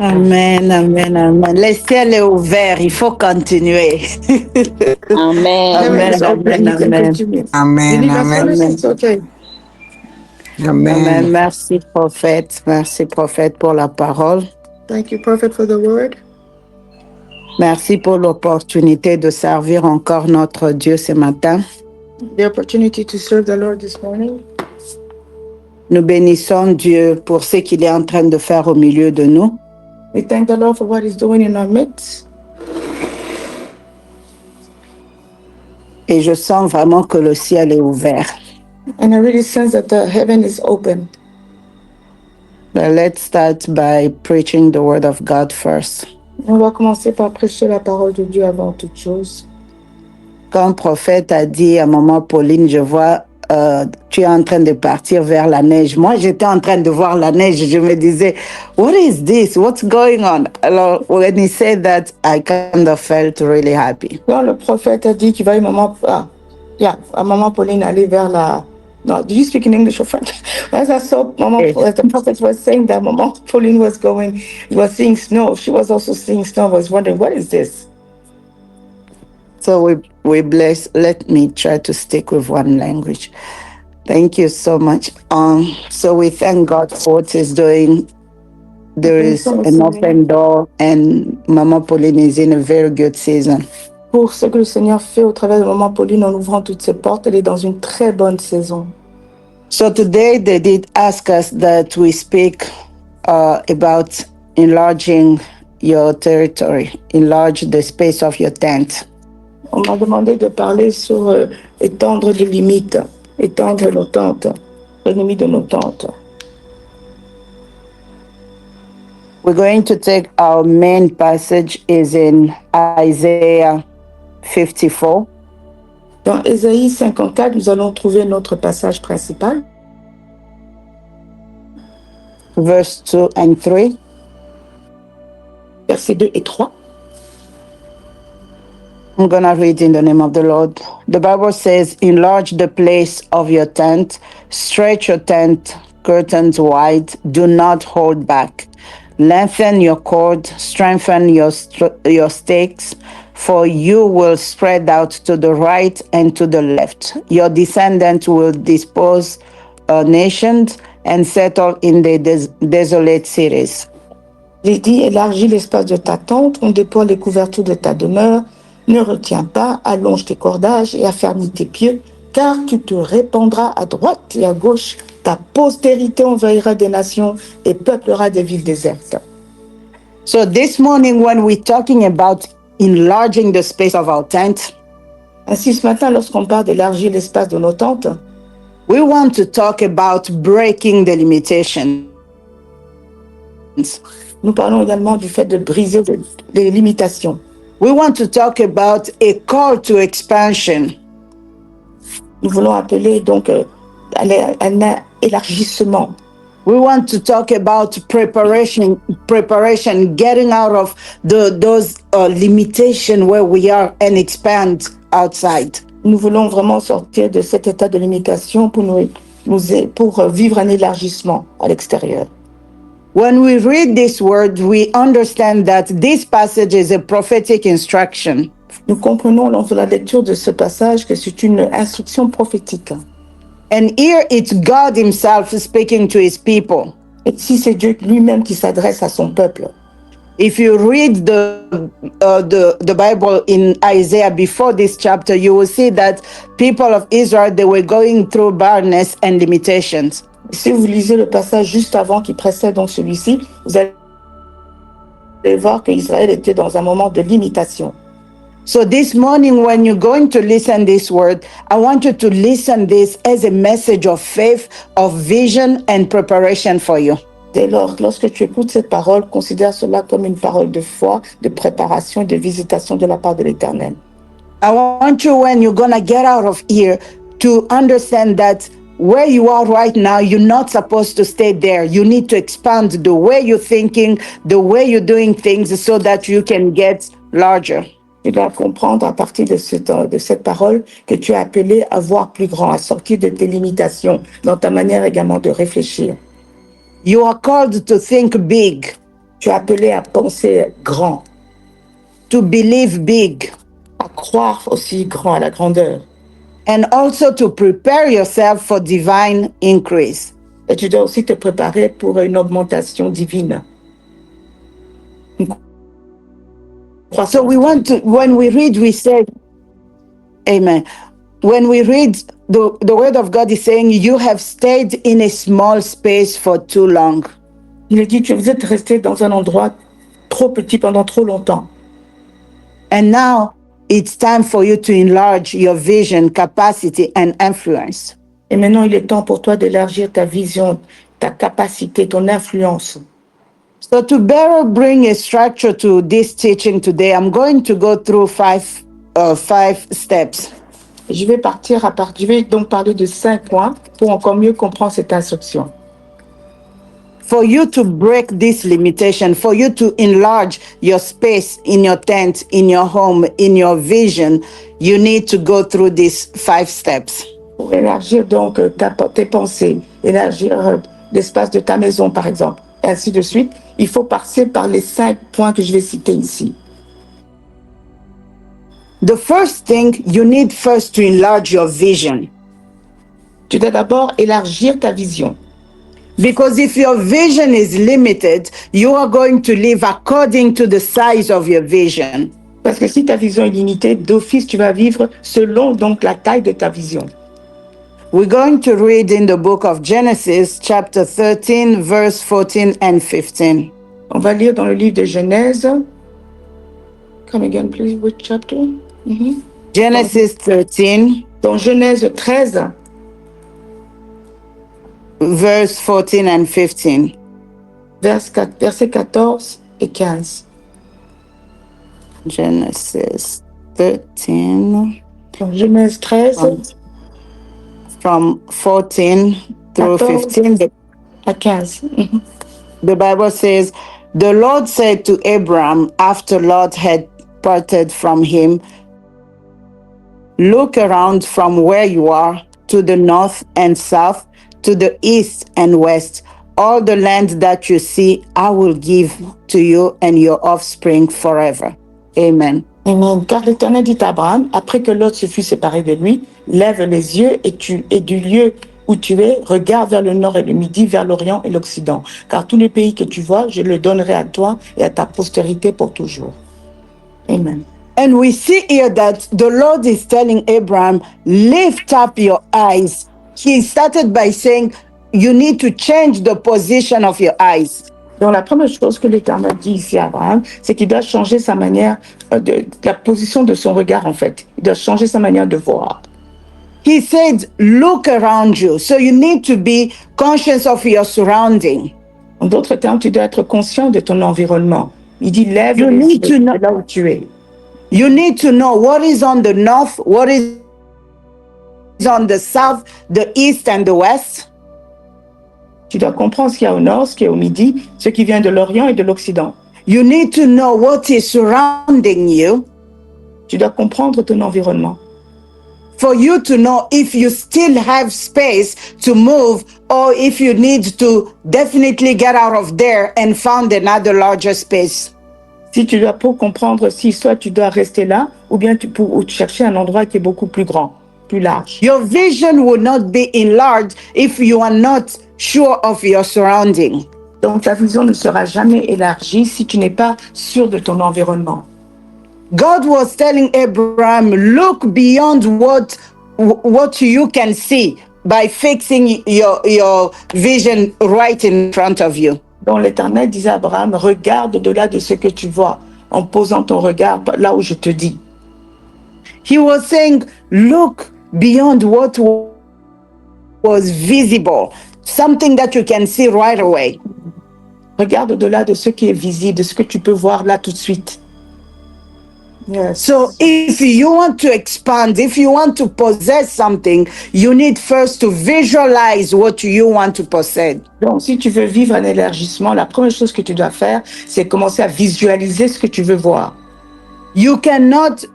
Amen, amen, amen. Le ciel est ouvert, il faut continuer. Amen. Amen, Heaven is open. amen, You can amen. continue. Amen. Believe us, Amen. Amen. it's okay. Amen. Amen. Merci, prophète. Merci, prophète, pour la parole. Thank you, Prophet, for the word. Merci pour l'opportunité de servir encore notre Dieu ce matin. The opportunity to serve the Lord this morning. Nous bénissons Dieu pour ce qu'il est en train de faire au milieu de nous. We thank the Lord for what He's doing in our midst. Et je sens vraiment que le ciel est ouvert. And I really sense that the heaven is open. But let's start by preaching the word of God first. On va commencer par prêcher la parole de Dieu avant toute chose. Quand le prophète a dit à maman Pauline, je vois, tu es en train de partir vers la neige. Moi, j'étais en train de voir la neige. Je me disais, what is this? What's going on? Alors, when he said that, I kind of felt really happy. Quand le prophète a dit qu'il va à maman Pauline aller vers la... No, do you speak in English or French? As I saw as the prophet was saying that Mama Pauline was seeing snow. She was also seeing snow. I was wondering, what is this? So we bless. Let me try to stick with one language. Thank you so much. So we thank God for what He's doing. There is an open door, and Mama Pauline is in a very good season. Pour ce que le Seigneur fait au travers de Maman Pauline en ouvrant toutes ses portes, elle est dans une très bonne saison. So today they did ask us that we speak about enlarging your territory, enlarge the space of your tent. On m'a demandé de parler sur étendre les limites, étendre nos tentes, les limites de nos tentes. We're going to take our main passage is in Isaiah 54. Dans Ésaïe 54, nous allons trouver notre passage principal. Verse 2 and 3. Versets 2 et 3. I'm going to read in the name of the Lord. The Bible says, enlarge the place of your tent, stretch your tent curtains wide, do not hold back. Lengthen your cord, strengthen your stakes, for you will spread out to the right and to the left. Your descendants will dispose nations and settle in the desolate cities. Il dit, élargis l'espace de ta tente, on déploie les couvertures de ta demeure, ne retiens pas, allonge tes cordages et affermis tes pieds, car tu te répandras à droite et à gauche. Ta postérité envahira des nations et peuplera des villes désertes. So this morning when we're talking about enlarging the space of our tent, ainsi ce matin, lorsqu'on parle d'élargir l'espace de nos tentes, we want to talk about breaking the limitations. Nous parlons également du fait de briser les limitations. We want to talk about a call to expansion. Nous voulons appeler donc un élargissement. We want to talk about preparation, getting out of those limitations where we are and expand outside. Nous voulons vraiment sortir de cet état de limitation pour vivre un élargissement à l'extérieur. When we read this word, we understand that this passage is a prophetic instruction. Nous comprenons lors de la lecture de ce passage que c'est une instruction prophétique. And here it's God himself speaking to his people. Et ici c'est Dieu lui-même qui s'adresse à son peuple. If you read the Bible in Isaiah before this chapter, you will see that people of Israel, they were going through barrenness and limitations. Si vous lisez le passage juste avant qui précède donc celui-ci, vous allez voir qu'Israël était dans un moment de limitation. So this morning, when you're going to listen this word, I want you to listen this as a message of faith, of vision and preparation for you. Dès lors, lorsque tu écoutes cette parole, considère cela comme une parole de foi, de préparation et de visitation de la part de l'Éternel. I want you, when you're going to get out of here, to understand that where you are right now, you're not supposed to stay there. You need to expand the way you're thinking, the way you're doing things so that you can get larger. Tu dois comprendre à partir de cette parole que tu es appelé à voir plus grand, à sortir de tes limitations, dans ta manière également de réfléchir. You are called to think big. Tu es appelé à penser grand, to believe big, à croire aussi grand, à la grandeur. and also to prepare yourself for divine increase. Et tu dois aussi te préparer pour une augmentation divine. So we want to, when we read, we say, Amen. When we read, the word of God is saying, you have stayed in a small space for too long. Il est dit que vous êtes resté dans un endroit trop petit pendant trop longtemps. And now it's time for you to enlarge your vision, capacity, and influence. Et maintenant, il est temps pour toi d'élargir ta vision, ta capacité, ton influence. So to better bring a structure to this teaching today, I'm going to go through five steps. Je vais donc parler de 5 points pour encore mieux comprendre cette instruction. For you to break this limitation, for you to enlarge your space in your tent, in your home, in your vision, you need to go through these 5 steps. Pour élargir donc tes pensées, élargir l'espace de ta maison, par exemple, et ainsi de suite, il faut passer par les 5 points que je vais citer ici. The first thing, you need first to enlarge your vision. Tu dois d'abord élargir ta vision. Because if your vision is limited, you are going to live according to the size of your vision. Parce que si ta vision est limitée, d'office, tu vas vivre selon donc la taille de ta vision. We're going to read in the book of Genesis, chapter 13, verse 14 and 15. On va lire dans le livre de Genèse. Come again, please, which chapter? Mm-hmm. Genesis 13. Dans Genèse 13. Verse 14 and 15. Versets 14 et 15. Genesis 13. Dans Genèse 13. From 14 through 15. À 15. Mm-hmm. The Bible says, the Lord said to Abram after Lot had parted from him, look around from where you are to the north and south, to the east and west. All the land that you see, I will give to you and your offspring forever. Amen. Amen. Car l'Éternel dit à Abraham, après que Lot se fut séparé de lui, lève les yeux et du lieu où tu es, regarde vers le nord et le midi, vers l'orient et l'occident. Car tout le pays que tu vois, je le donnerai à toi et à ta postérité pour toujours. Amen. And we see here that the Lord is telling Abraham, lift up your eyes. He started by saying, you need to change the position of your eyes. Donc la première chose que l'Éternel dit ici à Abraham, c'est qu'il doit changer sa manière, la position de son regard en fait. Il doit changer sa manière de voir. He said, look around you. So you need to be conscious of your surrounding. En d'autres termes, tu dois être conscient de ton environnement. Il dit, lève les yeux de là où tu es. You need to know what is on the north, what is on the south, the east and the west. Tu dois comprendre ce qu'il y a au nord, ce qu'il y a au midi, ce qui vient de l'Orient et de l'Occident. You need to know what is surrounding you. Tu dois comprendre ton environnement. For you to know if you still have space to move or if you need to definitely get out of there and find another larger space. Si tu dois pour comprendre si soit tu dois rester là ou bien tu pour chercher un endroit qui est beaucoup plus grand, plus large. Your vision will not be enlarged if you are not sure of your surrounding. Donc ta vision ne sera jamais élargie si tu n'es pas sûr de ton environnement. God was telling Abraham, look beyond what you can see by fixing your vision right in front of you. Donc l'Éternel disait à Abraham, regarde au-delà de ce que tu vois, en posant ton regard là où je te dis. He was saying, look beyond what was visible, something that you can see right away. Regarde au-delà de ce qui est visible, de ce que tu peux voir là tout de suite. Yes. So if you want to expand, if you want to possess something, you need first to visualize what you want to possess. Donc, si tu veux vivre un élargissement, la première chose que tu dois faire, c'est commencer à visualiser ce que tu veux voir. You cannot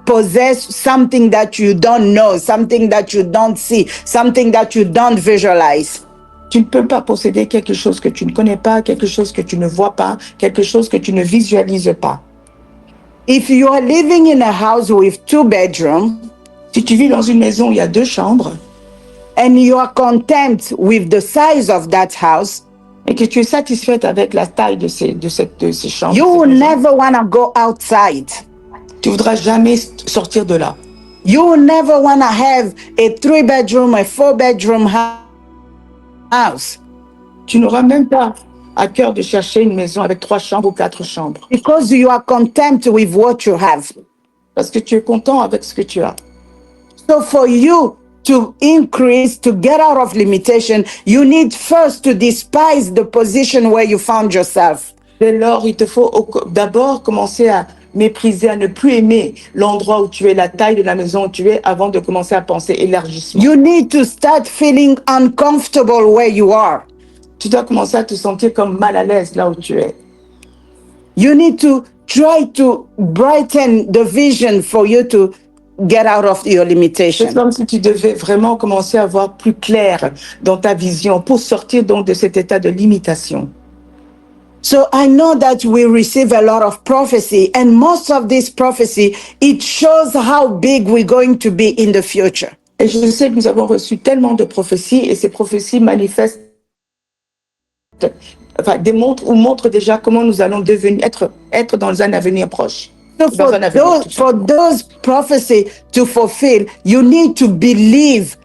possess something that you don't know, something that you don't see, something that you don't visualize. Tu ne peux pas posséder quelque chose que tu ne connais pas, quelque chose que tu ne vois pas, quelque chose que tu ne visualises pas. If you are living in a house with 2 bedrooms, si tu vis dans une maison où il y a 2 chambres, and you are content with the size of that house, et que tu es satisfaite avec la taille de ces chambres, you will never want to go outside. Tu voudras jamais sortir de là. You will never want to have a 3-bedroom, a 4-bedroom house. Tu n'auras même pas à cœur de chercher une maison avec 3 chambres ou 4 chambres. Because you are content with what you have. Parce que tu es content avec ce que tu as. So for you to increase, to get out of limitation, you need first to despise the position where you found yourself. Dès lors, il te faut d'abord commencer à mépriser, à ne plus aimer l'endroit où tu es, la taille de la maison où tu es, avant de commencer à penser élargissement. You need to start feeling uncomfortable where you are. Tu dois commencer à te sentir comme mal à l'aise là où tu es. You need to try to brighten the vision for you to get out of your limitation. C'est comme si tu devais vraiment commencer à voir plus clair dans ta vision pour sortir donc de cet état de limitation. So I know that we receive a lot of prophecy, and most of this prophecy, it shows how big we're going to be in the future. Et je sais que nous avons reçu tellement de prophéties, et ces prophéties manifestent, enfin, montrent déjà comment nous allons devenir, être dans un avenir proche. So for those prophecies to fulfill, you need to believe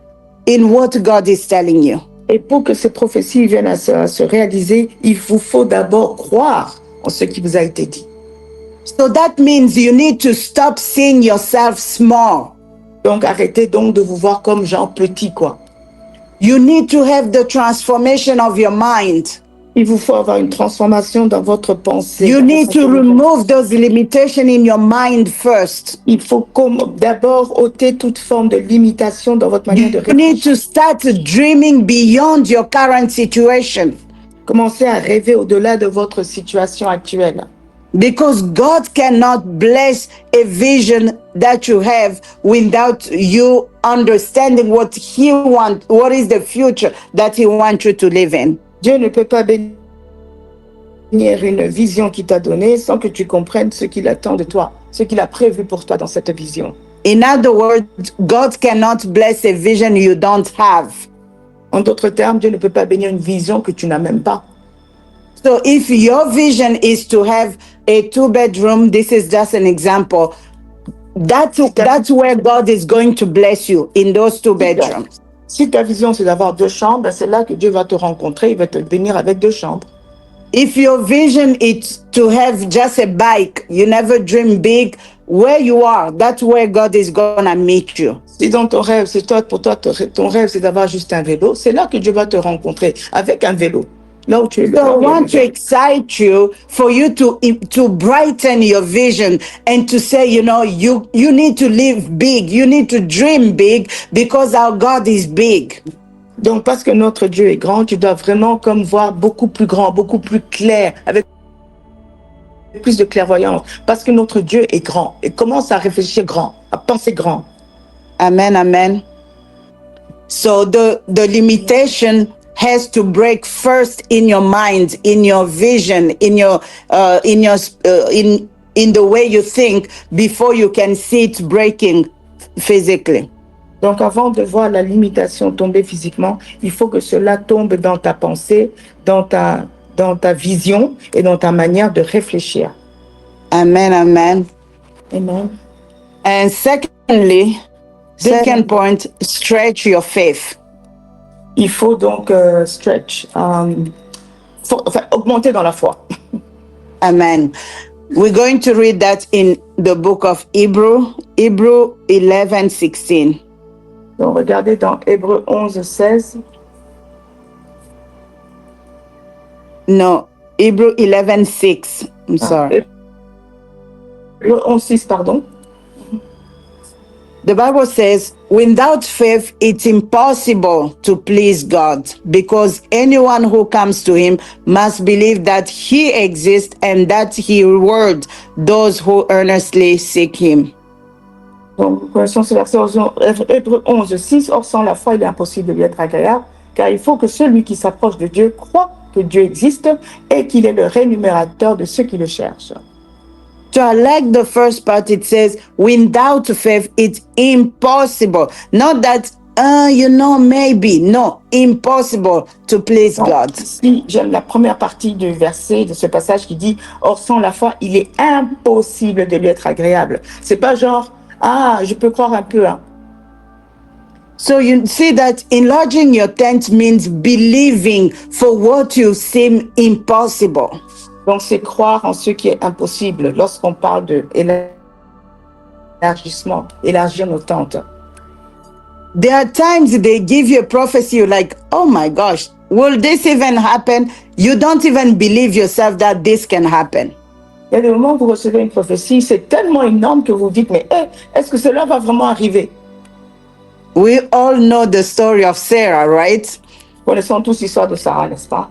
in what God is telling you. Et pour que ces prophéties viennent à se réaliser, il vous faut d'abord croire en ce qui vous a été dit. So that means you need to stop seeing yourself small. Donc arrêtez donc de vous voir comme gens petits, quoi. You need to have the transformation of your mind. Il vous faut avoir une transformation dans votre pensée. You need to remove those limitations in your mind first. Il faut d'abord ôter toute forme de limitation dans votre manière de réfléchir. You need to start dreaming beyond your current situation. Commencez à rêver au-delà de votre situation actuelle. Because God cannot bless a vision that you have without you understanding what He wants, what is the future that He wants you to live in. Dieu ne peut pas bénir une vision qu'il t'a donnée sans que tu comprennes ce qu'il attend de toi, ce qu'il a prévu pour toi dans cette vision. In other words, God cannot bless a vision you don't have. En d'autres termes, Dieu ne peut pas bénir une vision que tu n'as même pas. So if your vision is to have a 2-bedroom, this is just an example, that's where God is going to bless you, in those 2 bedrooms. Si ta vision c'est d'avoir 2 chambres, c'est là que Dieu va te rencontrer, il va te bénir avec 2 chambres. If your vision is to have just a bike, you never dream big, where you are, that's where God is going to meet you. Si dans ton rêve, ton rêve c'est d'avoir juste un vélo, c'est là que Dieu va te rencontrer avec un vélo. Là où tu es. So I want to excite you for you to brighten your vision and to say, you know, you need to live big, you need to dream big because our God is big. Donc parce que notre Dieu est grand, tu dois vraiment comme voir beaucoup plus grand, beaucoup plus clair, avec plus de clairvoyance, parce que notre Dieu est grand et commence à réfléchir grand, à penser grand. Amen, amen. So the limitation has to break first in your mind, in your vision, in the way you think, before you can see it breaking physically. Donc avant de voir la limitation tomber physiquement, il faut que cela tombe dans ta pensée, dans ta vision et dans ta manière de réfléchir. Amen, amen. Amen. And secondly, second point, stretch your faith. Il faut donc augmenter dans la foi. Amen. We're going to read that in the book of Hebrew 11:16. Donc regardez dans Hébreux 11:16. No, Hebrew 11:6. I'm sorry. Hébreux 11:6, pardon. The Bible says, without faith, it's impossible to please God, because anyone who comes to Him must believe that He exists and that He rewards those who earnestly seek Him. Donc, connaissons ce verset, Hébreux 11:6. Or, sans la foi, il est impossible de lui être agréable, car il faut que celui qui s'approche de Dieu croit que Dieu existe et qu'il est le rémunérateur de ceux qui le cherchent. So I like the first part. It says, without faith, it's impossible. Not that, maybe. No, impossible to please Donc, God. ici, j'aime la première partie du verset de ce passage qui dit « Or, sans la foi, il est impossible de lui être agréable. » C'est pas genre « Ah, je peux croire un peu. Hein. » So you see that enlarging your tent means believing for what you seem impossible. Donc, c'est croire en ce qui est impossible lorsqu'on parle de élargissement, élargir nos tentes. There are times they give you a prophecy, you're like, oh my gosh, will this even happen? You don't even believe yourself that this can happen. Il y a des moments où vous recevez une prophétie, c'est tellement énorme que vous dites, mais est-ce que cela va vraiment arriver? We all know the story of Sarah, right? Connaissons tous l'histoire de Sarah, n'est-ce pas?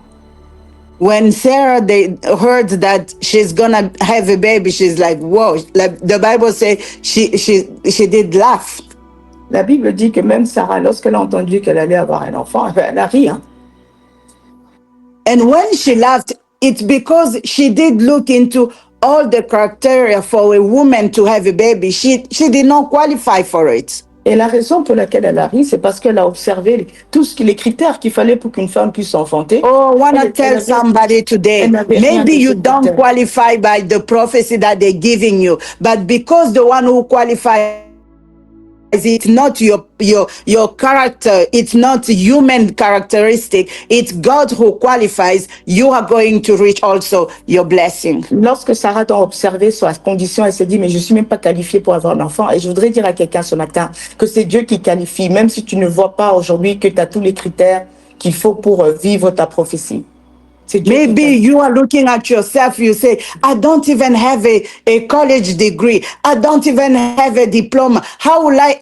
When Sarah, they heard that she's gonna have a baby, she's like, whoa. Like the Bible says she did laugh. La Bible dit que même Sarah, lorsqu'elle a entendu qu'elle allait avoir un enfant, elle a ri. Hein? And when she laughed, it's because she did look into all the criteria for a woman to have a baby. She did not qualify for it. Et la raison pour laquelle elle a ri, c'est parce qu'elle a observé tous les critères qu'il fallait pour qu'une femme puisse enfanter. Oh, I want to tell somebody today, maybe you don't qualify by the prophecy that they're giving you, but because the one who qualifies, it's not your character, it's not human characteristic, it's God who qualifies, you are going to reach also your blessing. Lorsque Sarah a observé sa condition, elle s'est dit, mais je suis même pas qualifiée pour avoir un enfant. Et je voudrais dire à quelqu'un ce matin que c'est Dieu qui qualifie, même si tu ne vois pas aujourd'hui que tu as tous les critères qu'il faut pour vivre ta prophétie. Maybe you are looking at yourself, you say, I don't even have a college degree. I don't even have a diploma. How will I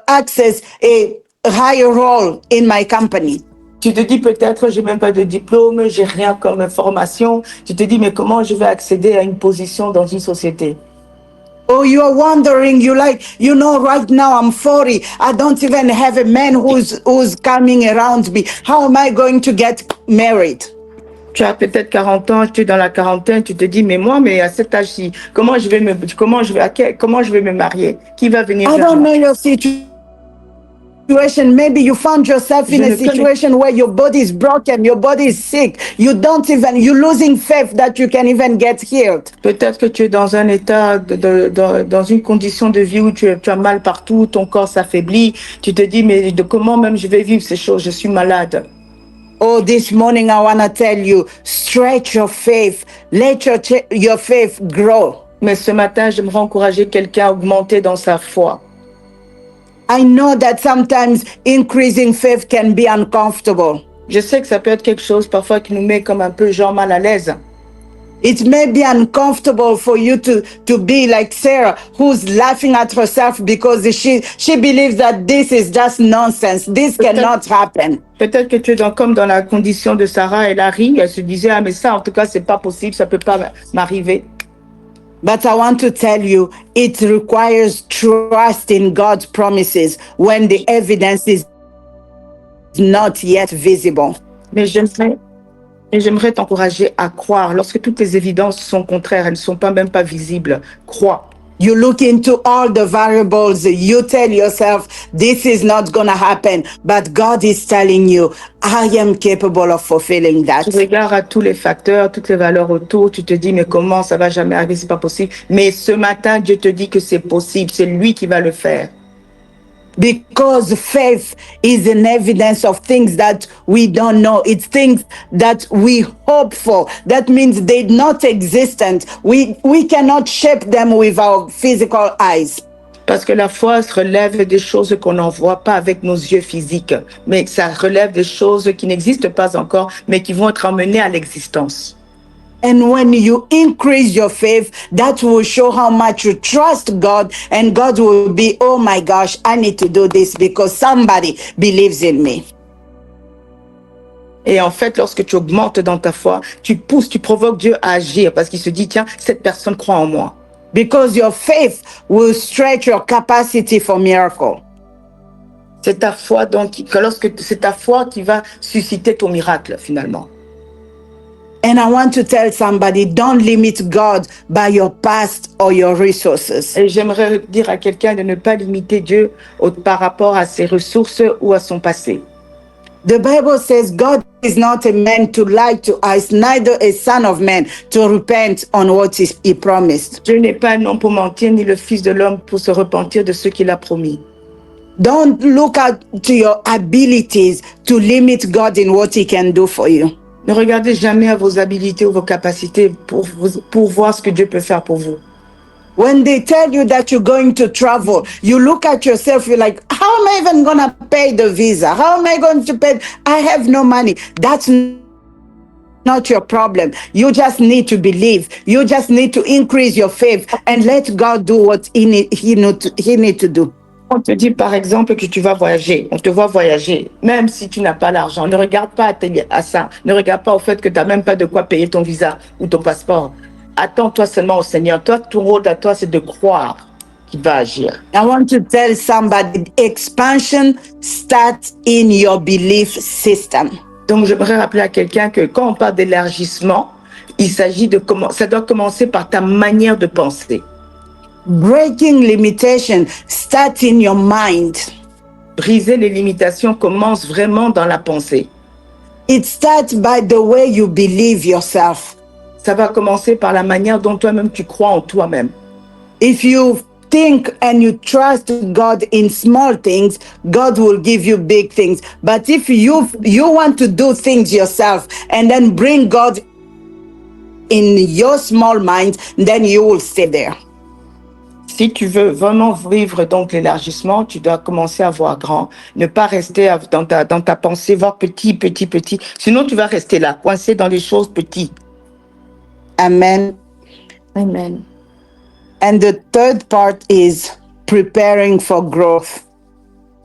access a higher role in my company? Tu te dis peut-être, j'ai même pas de diplôme, j'ai rien comme formation. Tu te dis, mais comment je vais accéder à une position dans une société? Oh, you are wondering, right now I'm 40. I don't even have a man who's coming around me. How am I going to get married? Tu as peut-être 40 ans, tu es dans la quarantaine, tu te dis, mais à cet âge-ci, comment je vais me marier? Qui va venir I vers don't moi? know your situation. Maybe you found yourself in a situation where your body is broken, your body is sick. You're losing faith that you can even get healed. Peut-être que tu es dans un état, dans une condition de vie où tu as mal partout, ton corps s'affaiblit. Tu te dis, mais comment même je vais vivre ces choses? Je suis malade. Oh, this morning I want to tell you, stretch your faith. Let your faith grow. Mais ce matin, j'aimerais encourager quelqu'un à augmenter dans sa foi. I know that sometimes increasing faith can be uncomfortable. Je sais que ça peut être quelque chose parfois qui nous met comme un peu genre mal à l'aise. It may be uncomfortable for you to be like Sarah, who's laughing at herself because she believes that this is just nonsense. This cannot happen. Peut-être que tu es comme dans la condition de Sarah, elle a ri, elle se disait, ah mais ça en tout cas c'est pas possible, ça peut pas m'arriver. But I want to tell you, it requires trust in God's promises when the evidence is not yet visible. Mais j'aimerais t'encourager à croire. Lorsque toutes les évidences sont contraires, elles ne sont même pas visibles. Crois. You look into all the variables. You tell yourself, this is not going to happen. But God is telling you, I am capable of fulfilling that. Tu regardes à tous les facteurs, toutes les valeurs autour. Tu te dis, mais comment ça va jamais arriver? C'est pas possible. Mais ce matin, Dieu te dit que c'est possible. C'est lui qui va le faire. Because faith is an evidence of things that we don't know. It's things that we hope for. That means they're not existent. We cannot shape them with our physical eyes. Parce que la foi relève des choses qu'on n'en voit pas avec nos yeux physiques. Mais ça relève des choses qui n'existent pas encore, mais qui vont être amenées à l'existence. And when you increase your faith, that will show how much you trust God, and God will be, oh my gosh, I need to do this because somebody believes in me. Et en fait, lorsque tu augmentes dans ta foi, tu provoques Dieu à agir parce qu'il se dit, tiens, cette personne croit en moi. Because your faith will stretch your capacity for miracle. C'est ta foi donc, c'est ta foi qui va susciter ton miracle finalement. And I want to tell somebody, don't limit God by your past or your resources. Et j'aimerais dire à quelqu'un de ne pas limiter Dieu par rapport à ses ressources ou à son passé. The Bible says God is not a man to lie to us, neither a son of man to repent on what he promised. Dieu n'est pas un homme pour mentir, ni le fils de l'homme pour se repentir de ce qu'il a promis. Don't look at to your abilities to limit God in what he can do for you. Ne regardez jamais à vos habilités ou vos capacités pour voir ce que Dieu peut faire pour vous. When they tell you that you're going to travel, you look at yourself, you're like, how am I even going to pay the visa? How am I going to pay? I have no money. That's not your problem. You just need to believe. You just need to increase your faith and let God do what he need to do. On te dit par exemple que tu vas voyager, on te voit voyager, même si tu n'as pas l'argent. Ne regarde pas à ça, ne regarde pas au fait que tu n'as même pas de quoi payer ton visa ou ton passeport. Attends-toi seulement au Seigneur. Toi, ton rôle à toi, c'est de croire qu'il va agir. I want to tell somebody, expansion starts in your belief system. Donc, j'aimerais rappeler à quelqu'un que quand on parle d'élargissement, il s'agit ça doit commencer par ta manière de penser. Breaking limitation starts in your mind. Briser les limitations commence vraiment dans la pensée. It starts by the way you believe yourself. Ça va commencer par la manière dont toi-même tu crois en toi-même. If you think and you trust God in small things, God will give you big things. But if you want to do things yourself and then bring God in your small mind, then you will stay there. Si tu veux vraiment vivre donc l'élargissement, tu dois commencer à voir grand, ne pas rester dans ta pensée, voir petit. Sinon, tu vas rester là, coincé dans les choses petites. Amen. Amen. And the third part is preparing for growth.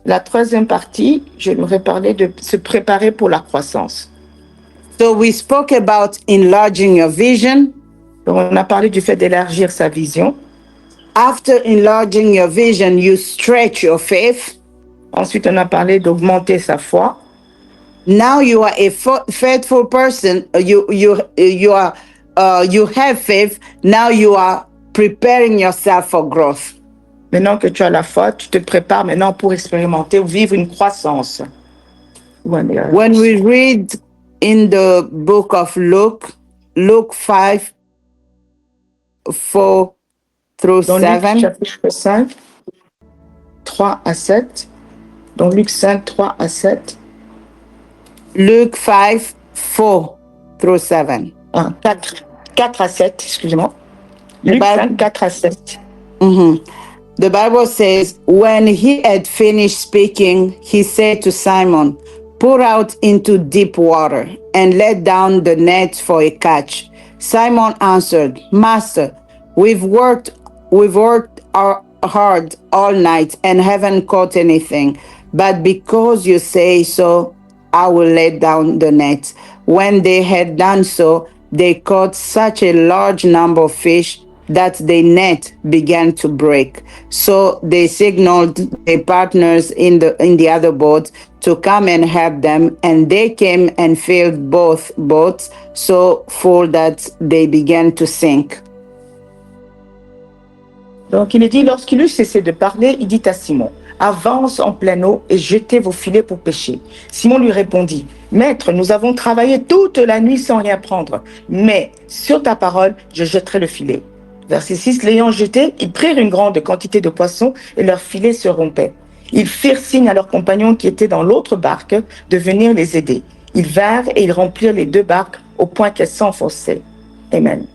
La troisième partie, j'aimerais parler de se préparer pour la croissance. So we spoke about enlarging your vision. Donc, on a parlé du fait d'élargir sa vision. After enlarging your vision, you stretch your faith. Ensuite, on a parlé d'augmenter sa foi. Now you are a faithful person. You have faith. Now you are preparing yourself for growth. Maintenant que tu as la foi, tu te prépares maintenant pour expérimenter ou vivre une croissance. When we read in the book of Luke 5, 4 through 7. Dans Luc chapitre 5, 3 à 7. Dans Luc 5, 3 à 7. Luke 5, 4 through 7. 4 à 7, excusez-moi. Luc 5, 4 à 7. Mm-hmm. The Bible says, when he had finished speaking, he said to Simon, pour out into deep water and let down the net for a catch. Simon answered, Master, we've worked hard all night and haven't caught anything. But because you say so, I will let down the net. When they had done so, they caught such a large number of fish that the net began to break. So they signaled their partners in the other boat to come and help them, and they came and filled both boats so full that they began to sink. Donc il est dit, lorsqu'il eut cessé de parler, il dit à Simon, avance en pleine eau et jetez vos filets pour pêcher. Simon lui répondit, Maître, nous avons travaillé toute la nuit sans rien prendre, mais sur ta parole, je jetterai le filet. Verset 6, l'ayant jeté, ils prirent une grande quantité de poissons et leur filet se rompait. Ils firent signe à leurs compagnons qui étaient dans l'autre barque de venir les aider. Ils vinrent et ils remplirent les deux barques au point qu'elles s'enfonçaient. Amen.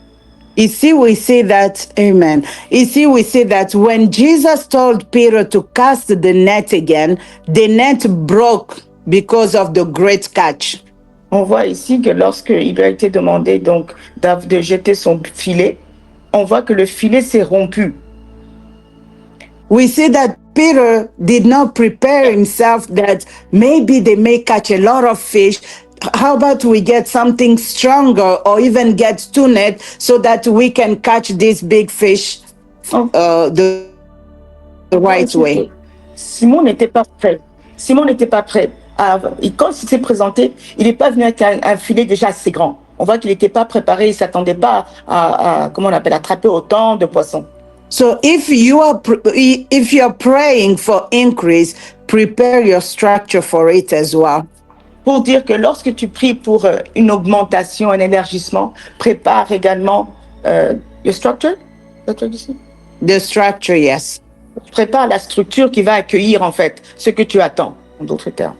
Ici, we see that, amen. Ici, we see that when Jesus told Peter to cast the net again, the net broke because of the great catch. On voit ici que lorsqu'il lui a été demandé donc de jeter son filet, on voit que le filet s'est rompu. We see that Peter did not prepare himself that maybe they may catch a lot of fish. How about we get something stronger or even get two nets so that we can catch this big fish the right way? Simon n'était pas prêt. Simon n'était pas prêt. Quand il s'est présenté, il n'est pas venu avec un filet déjà assez grand. On voit qu'il n'était pas préparé, il ne s'attendait pas à comment on appelle, attraper autant de poissons. So if you are praying for increase, prepare your structure for it as well. Pour dire que lorsque tu pries pour une augmentation, un élargissement, prépare également your structure. The structure, yes. Prépare la structure qui va accueillir en fait ce que tu attends, en d'autres termes.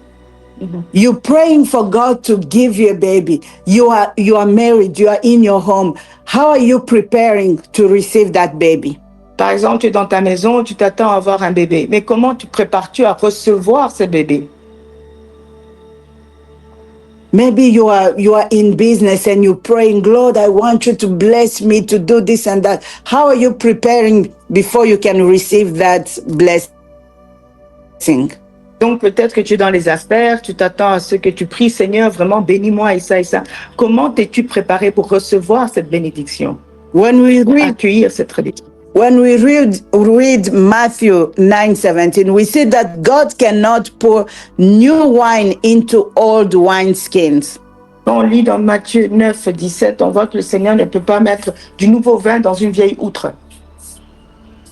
You're praying for God to give you a baby. You are married, you are in your home. How are you preparing to receive that baby? Par exemple, tu es dans ta maison, tu t'attends à avoir un bébé. Mais comment tu prépares-tu à recevoir ce bébé? Maybe you are in business and you're praying, Lord, I want you to bless me to do this and that. How are you preparing before you can receive that blessing? Donc peut-être que tu es dans les affaires, tu t'attends à ce que tu pries, Seigneur, vraiment bénis-moi et ça et ça. Comment t'es-tu préparé pour recevoir cette bénédiction? Accueillir cette bénédiction. When we read Matthew 9:17, we see that God cannot pour new wine into old wineskins. Quand on lit dans Matthieu 9:17, on voit que le Seigneur ne peut pas mettre du nouveau vin dans une vieille outre.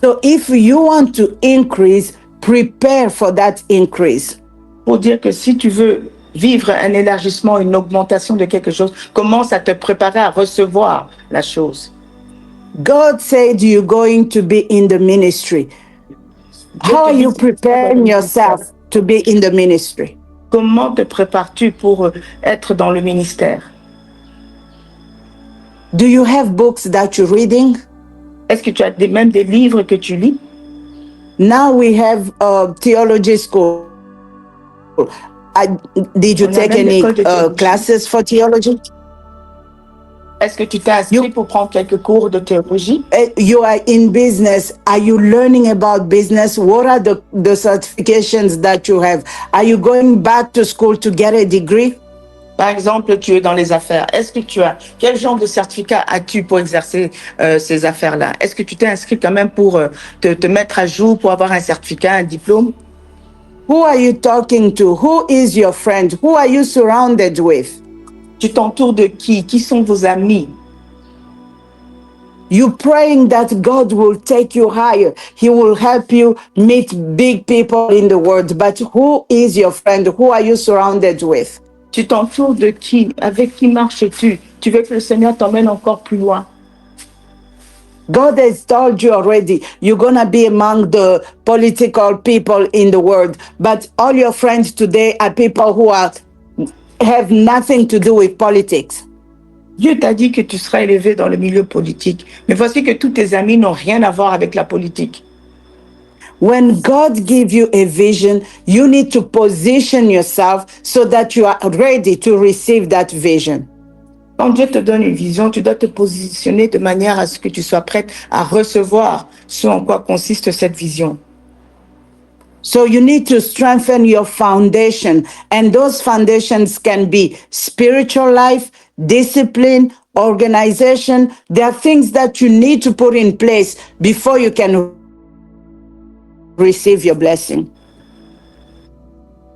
So if you want to increase, prepare for that increase. Pour dire que si tu veux vivre un élargissement, une augmentation de quelque chose, commence à te préparer à recevoir la chose. God said you're going to be in the ministry. How are you preparing yourself to be in the ministry? Comment te prépares-tu pour être dans le ministère? Do you have books that you're reading? Est-ce que tu as même des livres que tu lis? Now we have a theology school. Did you take any classes for theology? Est-ce que tu t'es inscrit pour prendre quelques cours de théologie? You are in business. Are you learning about business? What are the certifications that you have? Are you going back to school to get a degree? Par exemple, tu es dans les affaires. Est-ce que tu as quel genre de certificat as-tu pour exercer ces affaires-là? Est-ce que tu t'es inscrit quand même pour te mettre à jour, pour avoir un certificat, un diplôme? Who are you talking to? Who is your friend? Who are you surrounded with? Tu t'entoures de qui? Qui sont vos amis? You're praying that God will take you higher. He will help you meet big people in the world. But who is your friend? Who are you surrounded with? Tu t'entoures de qui? Avec qui marches-tu? Tu veux que le Seigneur t'emmène encore plus loin? God has told you already, you're going to be among the political people in the world. But all your friends today are people who have nothing to do with politics. Dieu t'a dit que tu seras élevé dans le milieu politique. Mais voici que tous tes amis n'ont rien à voir avec la politique. When God gives you a vision, you need to position yourself so that you are ready to receive that vision. Quand Dieu te donne une vision, tu dois te positionner de manière à ce que tu sois prête à recevoir ce en quoi consiste cette vision. So you need to strengthen your foundation, and those foundations can be spiritual life, discipline, organization. There are things that you need to put in place before you can receive your blessing.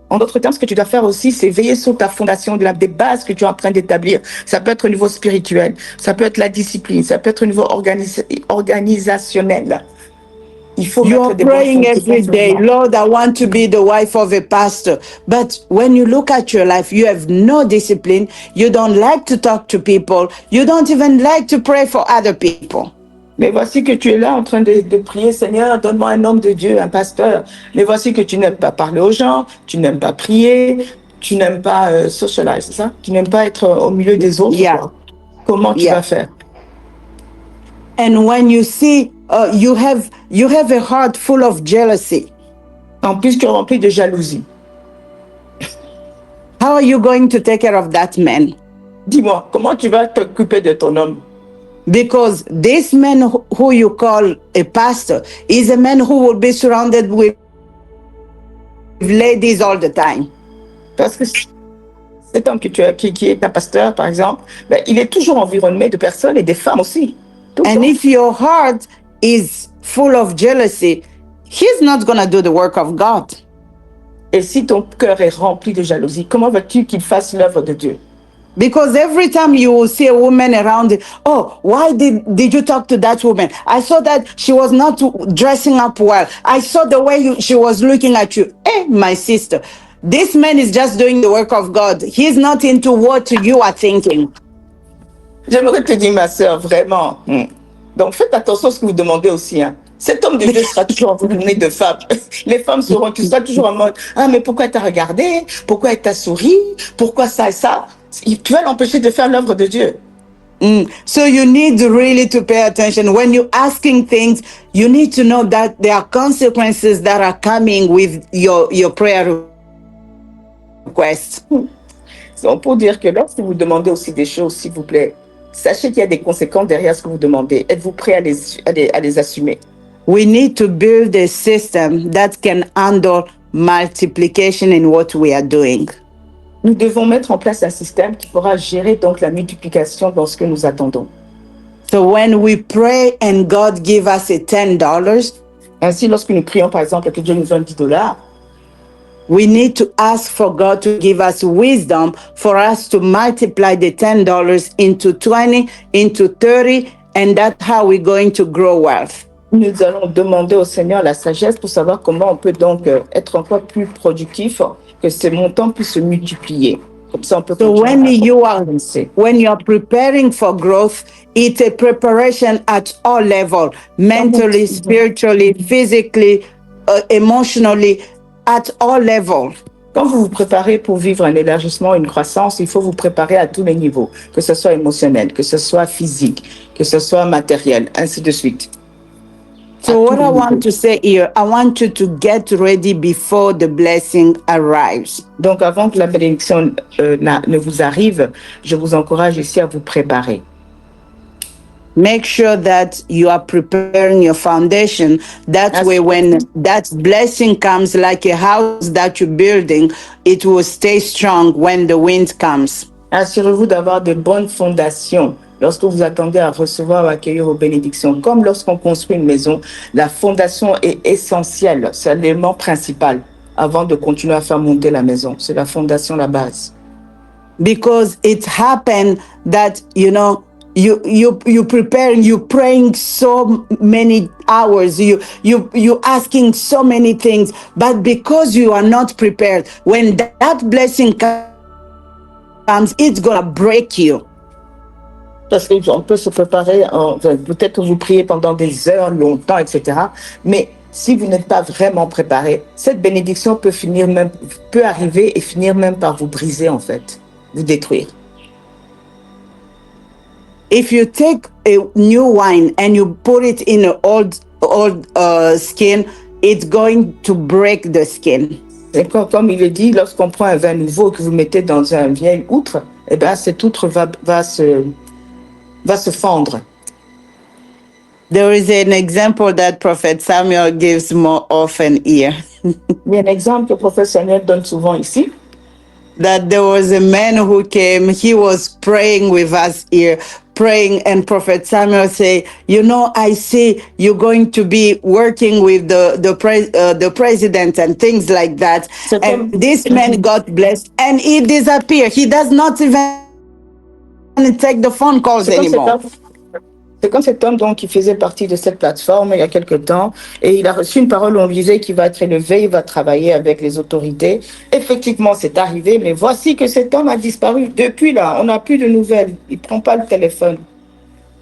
En d'autres termes, ce que tu dois faire aussi, c'est veiller sur ta fondation, des bases que tu es en train d'établir. Ça peut être au niveau spirituel, ça peut être la discipline, ça peut être au niveau organisationnel. Il faut You're praying every day, Lord, I want to be the wife of a pastor. But when you look at your life, you have no discipline. You don't like to talk to people. You don't even like to pray for other people. Mais voici que tu es là en train de prier, Seigneur, donne-moi un homme de Dieu, un pasteur. Mais voici que tu n'aimes pas parler aux gens, tu n'aimes pas prier, tu n'aimes pas socialize, c'est ça? Tu n'aimes pas être au milieu des autres. Yeah. Comment tu vas faire? And when you see you have a heart full of jealousy. En plus, tu es rempli de jalousie. How are you going to take care of that man? Dis-moi, comment tu vas t'occuper de ton homme? Because this man who you call a pastor is a man who will be surrounded with ladies all the time. Parce que cet homme qui est un pasteur, par exemple, ben, il est toujours environné de personnes et des femmes aussi. And if your heart is full of jealousy, he's not going to do the work of God. Et si ton cœur est rempli de jalousie, comment veux-tu qu'il fasse l'œuvre de Dieu? Because every time you will see a woman around, oh, why did you talk to that woman? I saw that she was not dressing up well. I saw the way she was looking at you. Hey, my sister, this man is just doing the work of God. He's not into what you are thinking. J'aimerais te dire, ma sœur, vraiment. Donc, faites attention à ce que vous demandez aussi. Hein. Cet homme de Dieu sera toujours environné de femmes. Les femmes seront, tu seras toujours en mode, ah, mais pourquoi elle t'a regardé? Pourquoi elle t'a souri? Pourquoi ça et ça? Tu vas l'empêcher de faire l'œuvre de Dieu. So you need really to pay attention. When you're asking things, you need to know that there are consequences that are coming with your prayer requests. Donc, pour dire que lorsque vous demandez aussi des choses, s'il vous plaît, sachez qu'il y a des conséquences derrière ce que vous demandez. Êtes-vous prêt à les assumer? We need to build a system that can handle multiplication in what we are doing. Nous devons mettre en place un système qui pourra gérer donc la multiplication dans ce que nous attendons. So when we pray and God give us a $10, ainsi lorsque nous prions par exemple que Dieu nous donne $10, we need to ask for God to give us wisdom for us to multiply the $10 into 20, into 30, and that's how we're going to grow wealth. Nous allons demander au Seigneur la sagesse pour savoir comment on peut donc être encore plus productif, que ces montants puissent se multiplier. Comme ça, on peut when you are preparing for growth, it's a preparation at all levels, mentally, spiritually, physically, emotionally, at all levels. Quand vous vous préparez pour vivre un élargissement, une croissance, il faut vous préparer à tous les niveaux, que ce soit émotionnel, que ce soit physique, que ce soit matériel, ainsi de suite. So what I want to say here, I want you to get ready before the blessing arrives. Donc avant que la bénédiction ne vous arrive, je vous encourage ici à vous préparer. Make sure that you are preparing your foundation. That way, when that blessing comes, like a house that you're building, it will stay strong when the wind comes. Assurez-vous d'avoir de bonnes fondations lorsque vous attendez à recevoir ou accueillir vos bénédictions. Comme lorsqu'on construit une maison, la fondation est essentielle, c'est l'élément principal avant de continuer à faire monter la maison. C'est la fondation, la base. Because it happened that, you preparing, you praying so many hours, you asking so many things, but because you are not prepared, when that blessing comes, it's gonna break you. Parce qu'on peut se préparer, peut-être que vous priez pendant des heures, longtemps, etc. Mais si vous n'êtes pas vraiment préparé, cette bénédiction peut arriver et finir même par vous briser en fait, vous détruire. If you take a new wine and you put it in an old skin, it's going to break the skin. Et comme il est dit, lorsqu'on prend un vin nouveau que vous mettez dans un vieil outre, eh ben cette outre va se fendre. There is an example that Prophet Samuel gives more often here. Il y a un exemple que le prophète Samuel donne souvent ici. That there was a man who came, he was praying with us here, praying, and Prophet Samuel say, I see you're going to be working with the president and things like that. And this man got blessed and he disappeared. He does not even take the phone calls anymore. C'est comme cet homme donc qui faisait partie de cette plateforme il y a quelque temps et il a reçu une parole où on lui disait qu'il va être élevé, il va travailler avec les autorités. Effectivement, c'est arrivé, mais voici que cet homme a disparu. Depuis là, on n'a plus de nouvelles. Il ne prend pas le téléphone.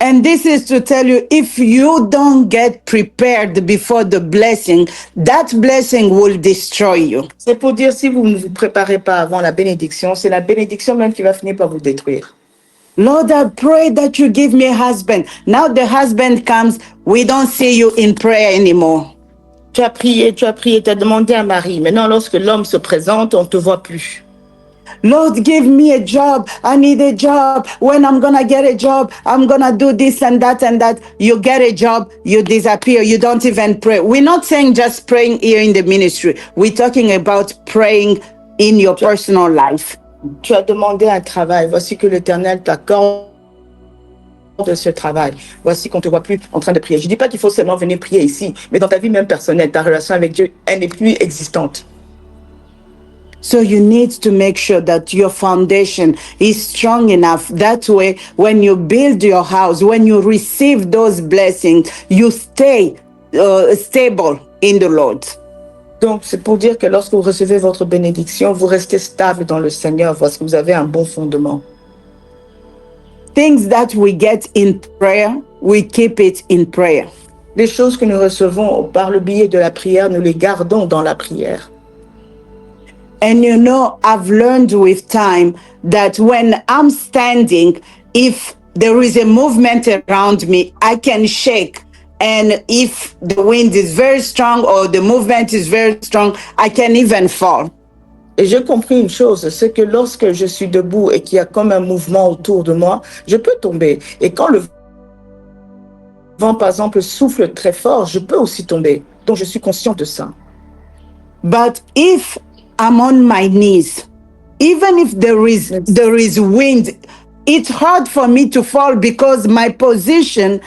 And this is to tell you, if you don't get prepared before the blessing, that blessing will destroy you. C'est pour dire, si vous ne vous préparez pas avant la bénédiction, c'est la bénédiction même qui va finir par vous détruire. Lord, I pray that you give me a husband. Now the husband comes, we don't see you in prayer anymore. Tu as prié, tu as demandé un mari. Maintenant, lorsque l'homme se présente, on ne te voit plus. Lord, give me a job. I need a job. When I'm going to get a job, I'm going to do this and that and that. You get a job, you disappear. You don't even pray. We're not saying just praying here in the ministry. We're talking about praying in your personal life. Tu as demandé un travail. Voici que l'Éternel t'accorde de ce travail. Voici qu'on ne te voit plus en train de prier. Je ne dis pas qu'il faut seulement venir prier ici, mais dans ta vie même personnelle, ta relation avec Dieu, elle n'est plus existante. So you need to make sure that your foundation is strong enough. That way, when you build your house, when you receive those blessings, you stay stable in the Lord. Donc, c'est pour dire que lorsque vous recevez votre bénédiction, vous restez stable dans le Seigneur parce que vous avez un bon fondement. Things that we get in prayer, we keep it in prayer. Les choses que nous recevons par le biais de la prière, nous les gardons dans la prière. And you know, I've learned with time that when I'm standing, if there is a movement around me, I can shake. And if the wind is very strong or the movement is very strong, I can even fall. Et j'ai compris une chose, c'est que lorsque je suis debout et qu'il y a comme un mouvement autour de moi, je peux tomber. Et quand le vent, par exemple, souffle très fort, je peux aussi tomber. Donc, je suis conscient de ça. But if I'm on my knees, even if there is wind, it's hard for me to fall because my position,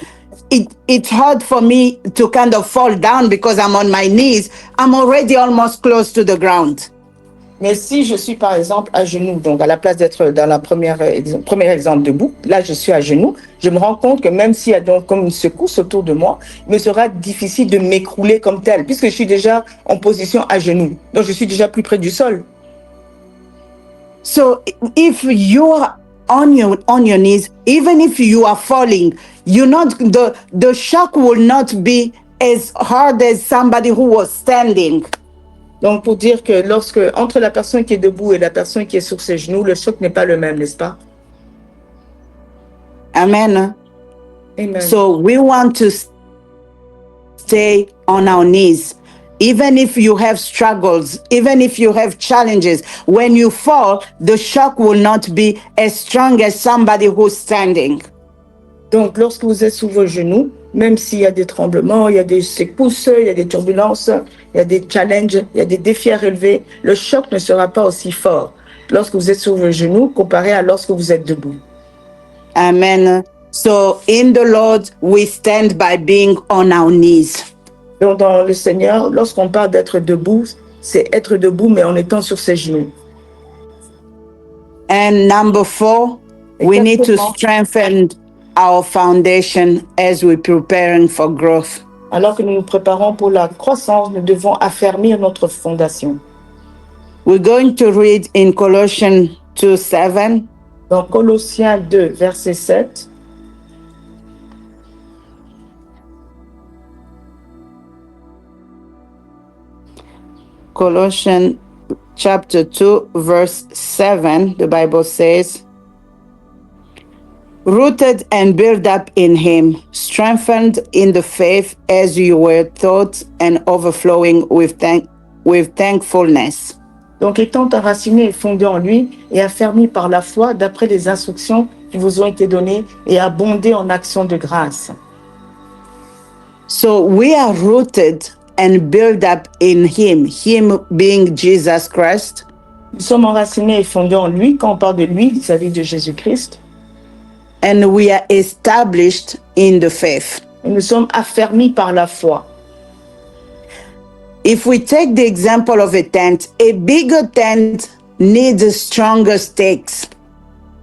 it's hard for me to kind of fall down because I'm on my knees. I'm already almost close to the ground. Mais si je suis par exemple à genoux, donc à la place d'être dans la premier exemple debout, là je suis à genoux, je me rends compte que même s'il y a donc comme une secousse autour de moi, il me sera difficile de m'écrouler comme tel, puisque je suis déjà en position à genoux. Donc je suis déjà plus près du sol. So if you are on your knees, even if you are falling, the shock will not be as hard as somebody who was standing. Donc, pour dire que lorsque, entre la personne qui est debout et la personne qui est sur ses genoux, le choc n'est pas le même, n'est-ce pas? Amen. Amen. So we want to stay on our knees. Even if you have struggles, even if you have challenges, when you fall, the shock will not be as strong as somebody who's standing. Donc, lorsque vous êtes sur vos genoux, même s'il y a des tremblements, il y a des secousses, il y a des turbulences, il y a des challenges, il y a des défis à relever, le choc ne sera pas aussi fort lorsque vous êtes sur vos genoux comparé à lorsque vous êtes debout. Amen. So in the Lord, we stand by being on our knees. Donc, dans le Seigneur, lorsqu'on parle d'être debout, c'est être debout, mais en étant sur ses genoux. And number 4, we need to strengthen our foundation as we're preparing for growth. Alors que nous nous préparons pour la croissance, nous devons affermir notre fondation. We're going to read in Colossians 2:7. Dans Colossiens 2, verset 7. Colossians chapter 2, verse 7, the Bible says, rooted and built up in him, strengthened in the faith as you were taught, and overflowing with thankfulness. Donc, étant enraciné et fondé en lui, et affermi par la foi, d'après les instructions qui vous ont été données, et abondé en actions de grâce. So we are rooted and built up in him being Jesus Christ. Nous sommes enracinés et fondés en lui. Quand on parle de lui, il s'agit de Jésus-Christ. And we are established in the faith. Et nous sommes affermis par la foi. If we take the example of a tent, a bigger tent needs stronger stakes.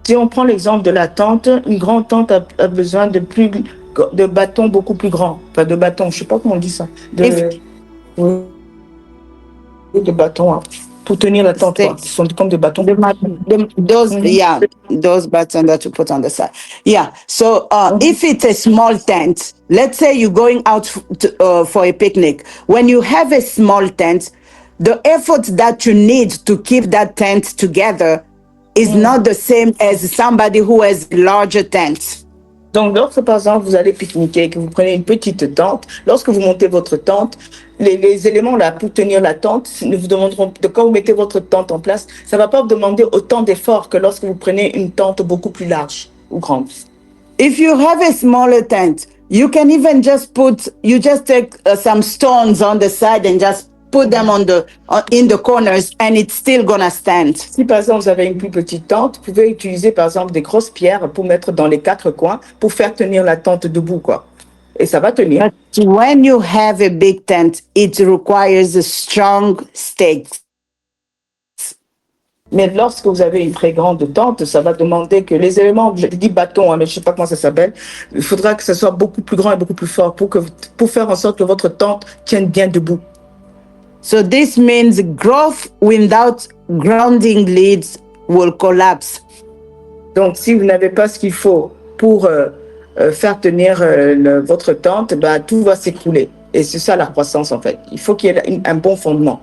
Si on prend l'exemple de la tente, une grande tente a besoin de bâtons beaucoup plus grands. Enfin, de bâtons, je ne sais pas comment on dit ça. De bâtons, hein, pour tenir la tente. Ce sont comme des bâtons. Those buttons that you put on the side. Yeah. So if it's a small tent, let's say you're going out for a picnic. When you have a small tent, the effort that you need to keep that tent together is not the same as somebody who has larger tents. Donc, lorsque, par exemple, vous allez pique-niquer, que vous prenez une petite tente, lorsque vous montez votre tente, les éléments là pour tenir la tente ne vous demanderont, quand vous mettez votre tente en place, ça ne va pas vous demander autant d'efforts que lorsque vous prenez une tente beaucoup plus large ou grande. If you have a smaller tent, you can even just take some stones on the side and just put them in the corners, and it's still gonna stand. Si par exemple vous avez une plus petite tente, vous pouvez utiliser par exemple des grosses pierres pour mettre dans les 4 coins pour faire tenir la tente debout, quoi. Et ça va tenir. But when you have a big tent, it requires a strong stakes. Mais lorsque vous avez une très grande tente, ça va demander que les éléments, je dis bâton, mais je ne sais pas comment ça s'appelle, il faudra que ce soit beaucoup plus grand et beaucoup plus fort pour faire en sorte que votre tente tienne bien debout. So this means growth without grounding leads will collapse. Donc, si vous n'avez pas ce qu'il faut pour faire tenir votre tente, bah, tout va s'écrouler. Et c'est ça la croissance, en fait. Il faut qu'il y ait un bon fondement.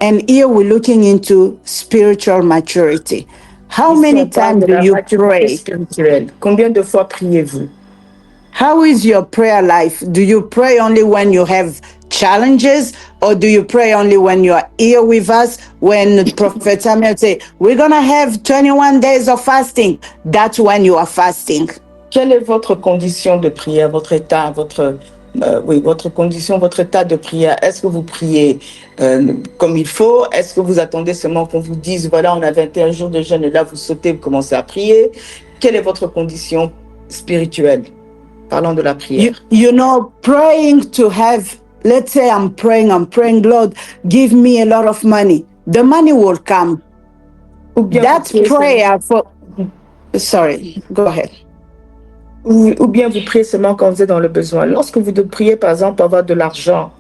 And here we're looking into spiritual maturity. How many times do you pray? Combien de fois priez-vous? How is your prayer life? Do you pray only when you have challenges, or do you pray only when you are here with us? When Prophet Samuel say, we're going to have 21 days of fasting, that's when you are fasting. Quelle est votre condition de prière, votre état, votre condition, votre état de prière? Est-ce que vous priez comme il faut? Est-ce que vous attendez seulement qu'on vous dise, voilà, on a 21 jours de jeûne et là vous sautez, vous commencez à prier? Quelle est votre condition spirituelle? Parlons de la prière. You know, praying to have, let's say I'm praying, Lord, give me a lot of money. The money will come. That's prayer for... Sorry, go ahead. Ou bien vous priez seulement quand vous êtes dans le besoin. Lorsque vous priez, par exemple, pour avoir de l'argent.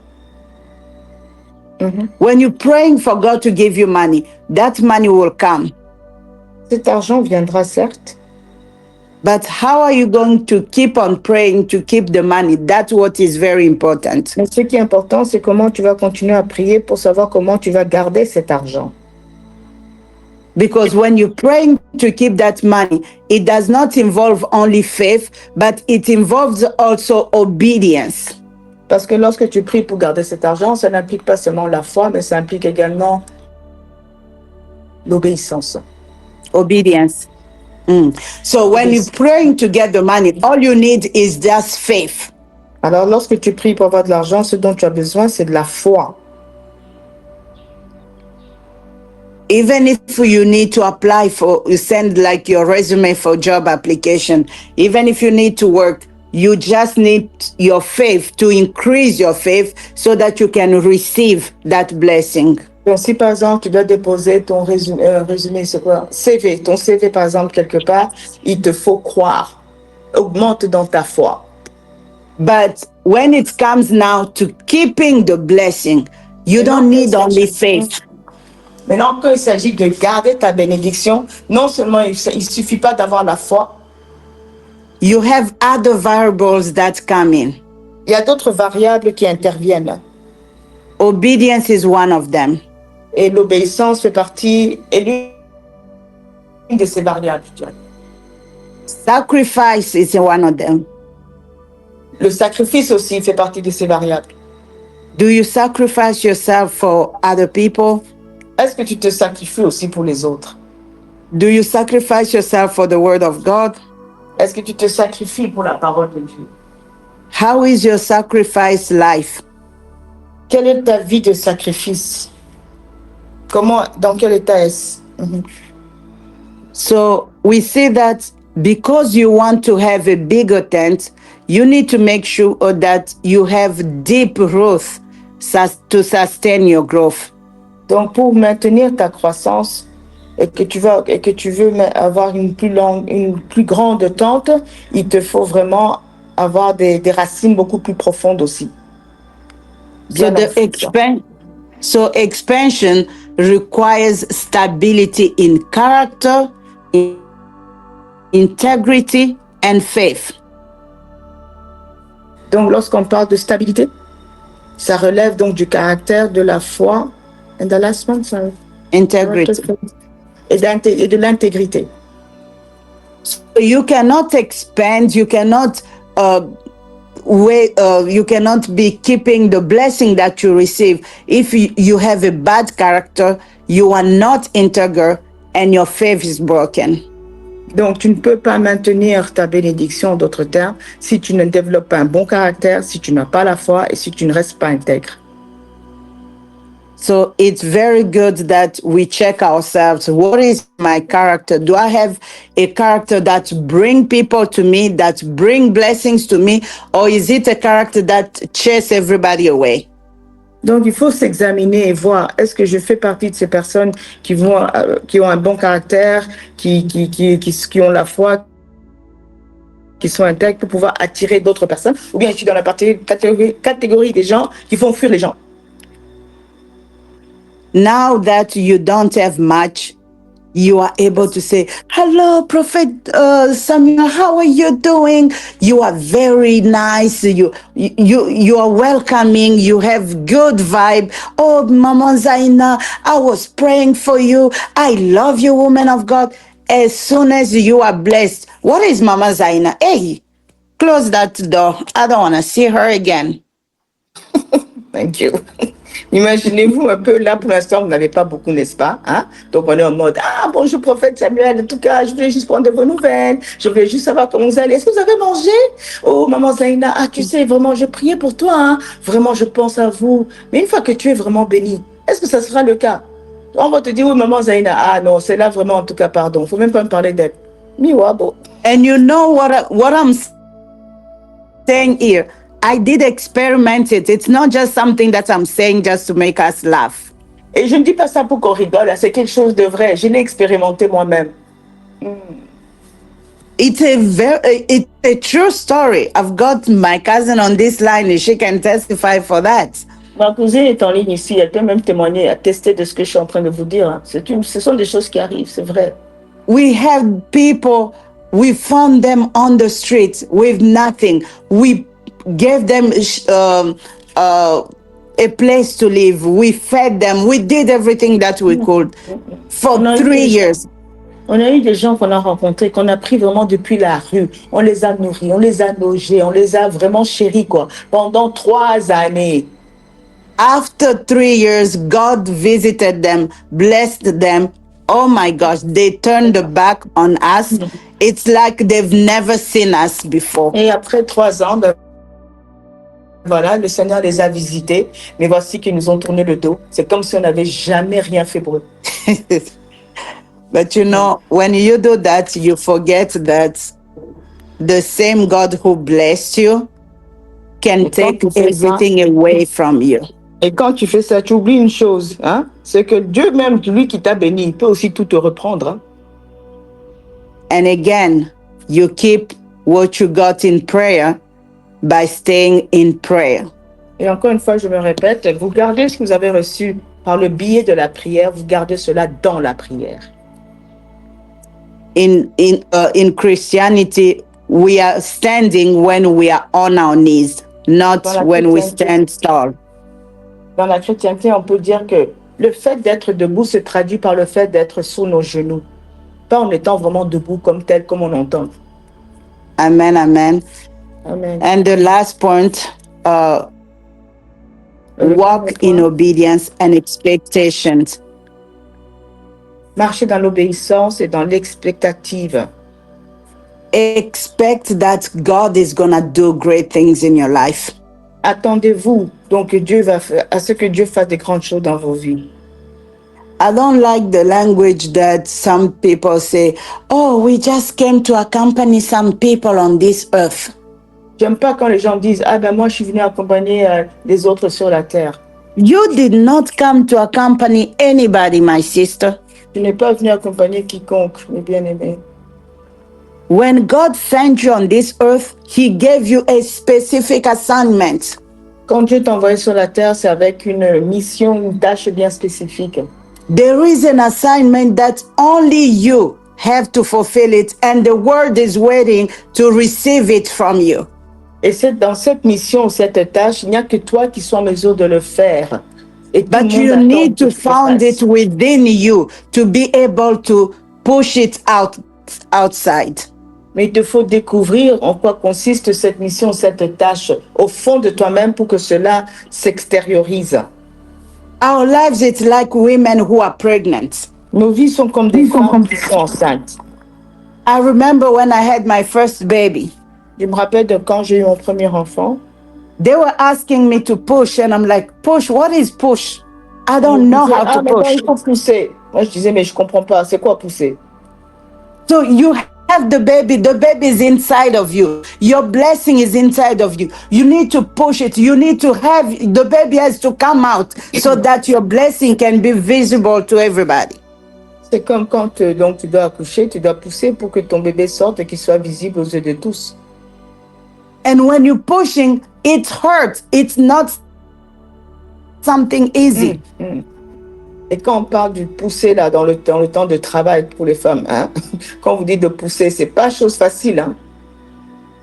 When you're praying for God to give you money, that money will come. Cet argent viendra, certes. But how are you going to keep on praying to keep the money? That's what is very important. Mais ce qui est important, c'est comment tu vas continuer à prier pour savoir comment tu vas garder cet argent. Because when you're praying to keep that money, it does not involve only faith, but it involves also obedience. Parce que lorsque tu pries pour garder cet argent, ça n'implique pas seulement la foi, mais ça implique également l'obéissance. Obedience. So when you're praying to get the money, all you need is just faith. Alors lorsque tu pries pour avoir de l'argent, ce dont tu as besoin, c'est de la foi. Even if you need to apply for, you send like your resume for job application, even if you need to work, you just need your faith to increase your faith so that you can receive that blessing. Donc, si par exemple tu dois déposer ton résumé, c'est quoi? CV, ton CV par exemple quelque part, il te faut croire. Augmente dans ta foi. But when it comes now to keeping the blessing, you don't need only faith. Maintenant, quand il s'agit de garder ta bénédiction, non seulement il suffit pas d'avoir la foi. You have other variables that come in. Il y a d'autres variables qui interviennent. Obedience is one of them. Et l'obéissance fait partie, est l'une de ces variables. Sacrifice is one of them. Le sacrifice aussi fait partie de ces variables. Do you sacrifice yourself for other people? Est-ce que tu te sacrifies aussi pour les autres? Do you sacrifice yourself for the word of God? Est-ce que tu te sacrifies pour la parole de Dieu? How is your sacrifice life? Quelle est ta vie de sacrifice? Dans quel état est-ce? So we see that because you want to have a bigger tent, you need to make sure that you have deep roots to sustain your growth. Donc pour maintenir ta croissance et que tu veux avoir une plus grande tente, il te faut vraiment avoir des racines beaucoup plus profondes aussi. So expansion requires stability in character, in integrity, and faith. Donc lorsqu'on parle de stabilité, ça relève donc du caractère, de la foi, and the last one, sorry. Integrity. Et de l'intégrité. So you cannot expand, you cannot you cannot be keeping the blessing that you receive if you have a bad character, you are not integral, and your faith is broken. Donc tu ne peux pas maintenir ta bénédiction, d'autres termes, si tu ne développes pas un bon caractère, si tu n'as pas la foi et si tu ne restes pas intègre. So it's very good that we check ourselves. What is my character? Do I have a character that bring people to me, that bring blessings to me? Or is it a character that chase everybody away? Donc, il faut s'examiner et voir, est-ce que je fais partie de ces personnes qui ont un bon caractère, qui ont la foi, qui sont intègres pour pouvoir attirer d'autres personnes, ou bien je suis dans la catégorie des gens qui font fuir les gens. Now that you don't have much, you are able to say, hello, Prophet Samuel, how are you doing? You are very nice. You are welcoming. You have good vibe. Oh, Mama Zaina, I was praying for you. I love you, woman of God. As soon as you are blessed, what is Mama Zaina? Hey, close that door. I don't want to see her again. Thank you. Imaginez-vous un peu, là, pour l'instant, vous n'avez pas beaucoup, n'est-ce pas? Hein? Donc, on est en mode, ah, bonjour, prophète Samuel. En tout cas, je voulais juste prendre de vos nouvelles. Je voulais juste savoir comment vous allez. Est-ce que vous avez mangé? Oh, maman Zaina, ah, tu sais, vraiment, je priais pour toi, hein? Vraiment, je pense à vous. Mais une fois que tu es vraiment béni, est-ce que ça sera le cas? On va te dire, oui, maman Zaina, ah, non, c'est là vraiment, en tout cas, pardon. Faut même pas me parler d'elle. Miwabo. And you know what I'm saying here? I did experiment it. It's not just something that I'm saying just to make us laugh. Et je ne dis pas ça pour qu'on rigole, c'est quelque chose de vrai. Je l'ai expérimenté moi-même. It's a true story. I've got my cousin on this line and she can testify for that. Ma cousine est en ligne ici, elle peut même témoigner, attester de ce que je suis en train de vous dire. Ce sont des choses qui arrivent, c'est vrai. We have people, we found them on the streets with nothing. We gave them a place to live. We fed them. We did everything that we could for 3 years. On a eu des gens qu'on a rencontrés, qu'on a pris vraiment depuis la rue. On les a nourris, on les a logés, on les a vraiment chéris, quoi, pendant 3 années. After 3 years, God visited them, blessed them. Oh my gosh, they turned the back on us. It's like they've never seen us before. Et après 3 ans, voilà, le Seigneur les a visités, mais voici qu'ils nous ont tourné le dos. C'est comme si on n'avait jamais rien fait pour eux. But you know, when you do that, you forget that the same God who blessed you can take everything away from you. Et quand tu fais ça, tu oublies une chose, hein? C'est que Dieu même, lui qui t'a béni, il peut aussi tout te reprendre. Hein? And again, you keep what you got in prayer by staying in prayer. Et encore une fois, je me répète, vous gardez ce que vous avez reçu par le biais de la prière, vous gardez cela dans la prière. In Christianity, we are standing when we are on our knees, not when we stand tall. Dans la chrétienté, on peut dire que le fait d'être debout se traduit par le fait d'être sur nos genoux, pas en étant vraiment debout comme tel, comme on entend. Amen, amen. Amen. And the last point, walk in obedience and expectations. Marcher dans l'obéissance et dans l'expectative. Expect that God is gonna do great things in your life. Attendez-vous donc à ce que Dieu fasse des grandes choses dans vos vies. I don't like the language that some people say, oh, we just came to accompany some people on this earth. J'aime pas quand les gens disent, ah ben moi je suis venu accompagner les autres sur la terre. You did not come to accompany anybody, my sister. Tu n'es pas venu accompagner quiconque, mes bien-aimés. When God sent you on this earth, He gave you a specific assignment. Quand Dieu t'a envoyé sur la terre, c'est avec une mission, une tâche bien spécifique. There is an assignment that only you have to fulfill it, and the world is waiting to receive it from you. Et c'est dans cette mission, cette tâche, il n'y a que toi qui sois en mesure de le faire. Et but you need to find it within you to be able to push it outside. Mais il te faut découvrir en quoi consiste cette mission, cette tâche au fond de toi-même pour que cela s'extériorise. Our lives, it's like women who are pregnant. Nos vies sont comme des femmes qui sont enceintes. I remember when I had my first baby. Je me rappelle de quand j'ai eu mon premier enfant. They were asking me to push, and I'm like, push? What is push? I don't know how to push. Il faut pousser. Moi, je disais, mais je comprends pas. C'est quoi pousser? So you have the baby is inside of you. Your blessing is inside of you. You need to push it. You need to have, the baby has to come out so that your blessing can be visible to everybody. C'est comme quand donc tu dois accoucher, tu dois pousser pour que ton bébé sorte et qu'il soit visible aux yeux de tous. And when you're pushing, it hurts. It's not something easy. Et quand on parle du pousser là dans le temps de travail pour les femmes, hein, quand vous dites de pousser, c'est pas chose facile, hein.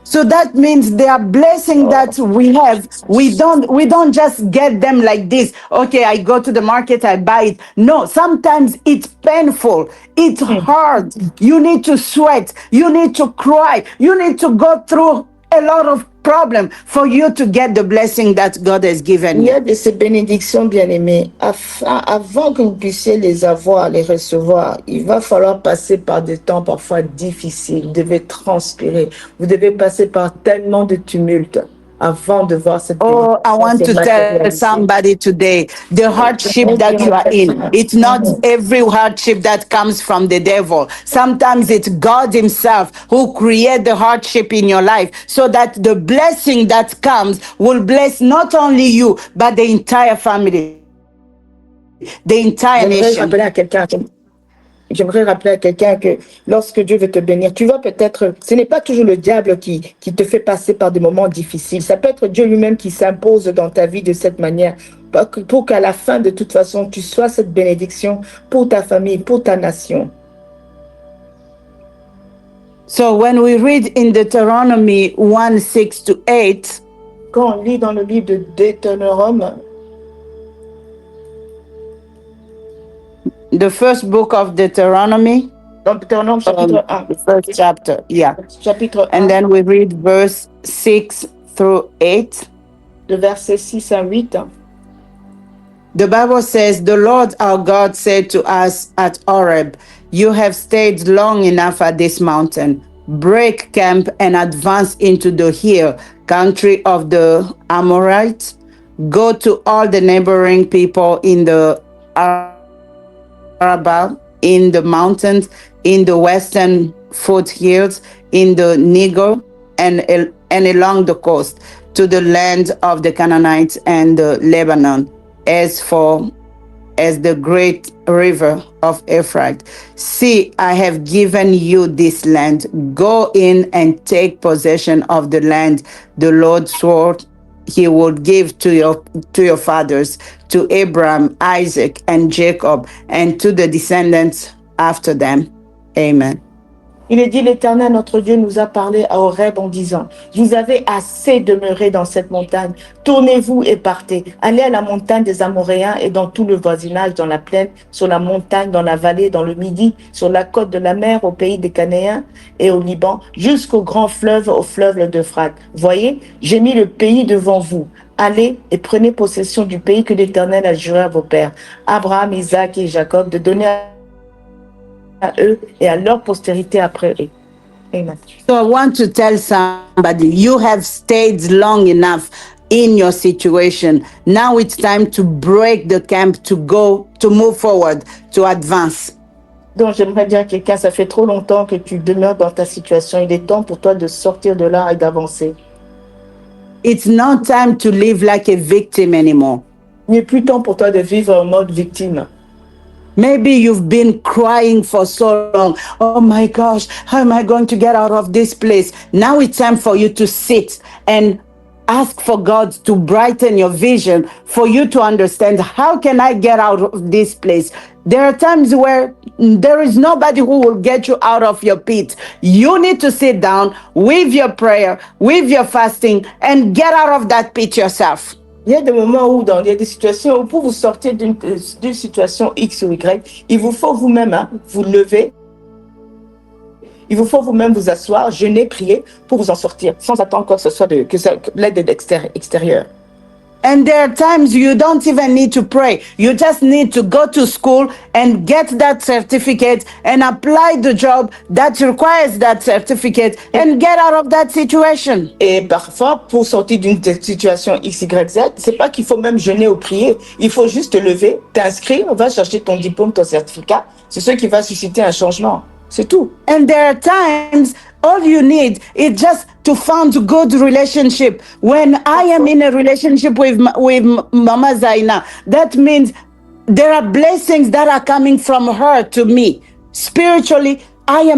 So that means there are blessings that we have. We don't just get them like this. Okay, I go to the market, I buy it. No, sometimes it's painful. It's hard. You need to sweat. You need to cry. You need to go through a lot of problems for you to get the blessing that God has given Il y you. a de ces bénédictions, bien-aimés. Avant que vous puissiez les avoir, les recevoir, il va falloir passer par des temps parfois difficiles. Vous devez transpirer. Vous devez passer par tellement de tumultes avant de voir cette bénédiction. Oh, I want to tell somebody today, the hardship that you are in, it's not every hardship that comes from the devil. Sometimes it's God himself who created the hardship in your life so that the blessing that comes will bless not only you, but the entire family, the entire nation. J'aimerais rappeler à quelqu'un que lorsque Dieu veut te bénir, tu vois peut-être, ce n'est pas toujours le diable qui te fait passer par des moments difficiles. Ça peut être Dieu lui-même qui s'impose dans ta vie de cette manière pour qu'à la fin, de toute façon, tu sois cette bénédiction pour ta famille, pour ta nation. So when we read in Deuteronomy 1:6-8, quand on lit dans le livre de Deutéronome, the first book of Deuteronomy, Deutéronome chapitre 1, the first chapter, yeah. Chapitre 1, and then we read verse 6-8. de versets 6 à 8. The Bible says, the Lord our God said to us at Horeb, you have stayed long enough at this mountain. Break camp and advance into the hill country of the Amorites. Go to all the neighboring people in the Arabah, in the mountains, in the western foothills, in the Negev, and along the coast, to the land of the Canaanites and the Lebanon, as the great river of Euphrates. See, I have given you this land. Go in and take possession of the land the Lord swore he would give to your fathers, to Abraham, Isaac, and Jacob, and to the descendants after them. Amen. Il est dit, l'Éternel, notre Dieu, nous a parlé à Horeb en disant, vous avez assez demeuré dans cette montagne, tournez-vous et partez, allez à la montagne des Amoréens et dans tout le voisinage, dans la plaine, sur la montagne, dans la vallée, dans le midi, sur la côte de la mer, au pays des Canéens et au Liban, jusqu'au grand fleuve, au fleuve d'Euphrate. Voyez, j'ai mis le pays devant vous. Allez et prenez possession du pays que l'Éternel a juré à vos pères, Abraham, Isaac et Jacob, de donner à eux et à leur postérité après eux. Amen. So I want to tell somebody, you have stayed long enough in your situation. Now it's time to break the camp, to move forward, to advance. Donc j'aimerais dire à quelqu'un, ça fait trop longtemps que tu demeures dans ta situation. Il est temps pour toi de sortir de là et d'avancer. It's not time to live like a victim anymore. Il n'est plus temps pour toi de vivre en mode victime. Maybe you've been crying for so long. Oh my gosh, how am I going to get out of this place? Now it's time for you to sit and ask for God to brighten your vision, for you to understand, how can I get out of this place? There are times where there is nobody who will get you out of your pit. You need to sit down with your prayer, with your fasting, and get out of that pit yourself. Il y a des moments où, il y a des situations où pour vous sortir d'une situation X ou Y, il vous faut vous-même vous lever. Il vous faut vous-même vous asseoir, jeûner, prier pour vous en sortir, sans attendre que ce soit que l'aide extérieure. And there are times you don't even need to pray. You just need to go to school and get that certificate and apply the job that requires that certificate and get out of that situation. Et parfois, pour sortir d'une situation X, Y, Z, c'est pas qu'il faut même jeûner ou prier. Il faut juste te lever, t'inscrire, on va chercher ton diplôme, ton certificat. C'est ce qui va susciter un changement. C'est tout. And there are times all you need is just to find good relationship. When I am in a relationship with Mama Zaina, that means there are blessings that are coming from her to me. Spiritually,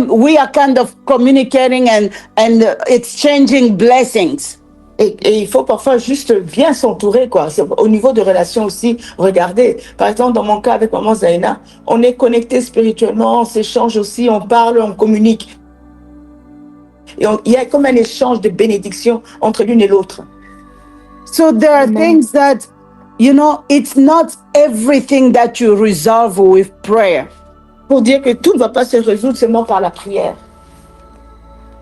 we are kind of communicating and exchanging blessings. Et il faut parfois juste bien s'entourer, quoi. Au niveau de relations aussi, regardez. Par exemple, dans mon cas avec Maman Zaina, on est connectés spirituellement, on s'échange aussi, on parle, on communique. Et il y a comme un échange de bénédictions entre l'une et l'autre. So there are things that, it's not everything that you resolve with prayer. Pour dire que tout ne va pas se résoudre seulement par la prière.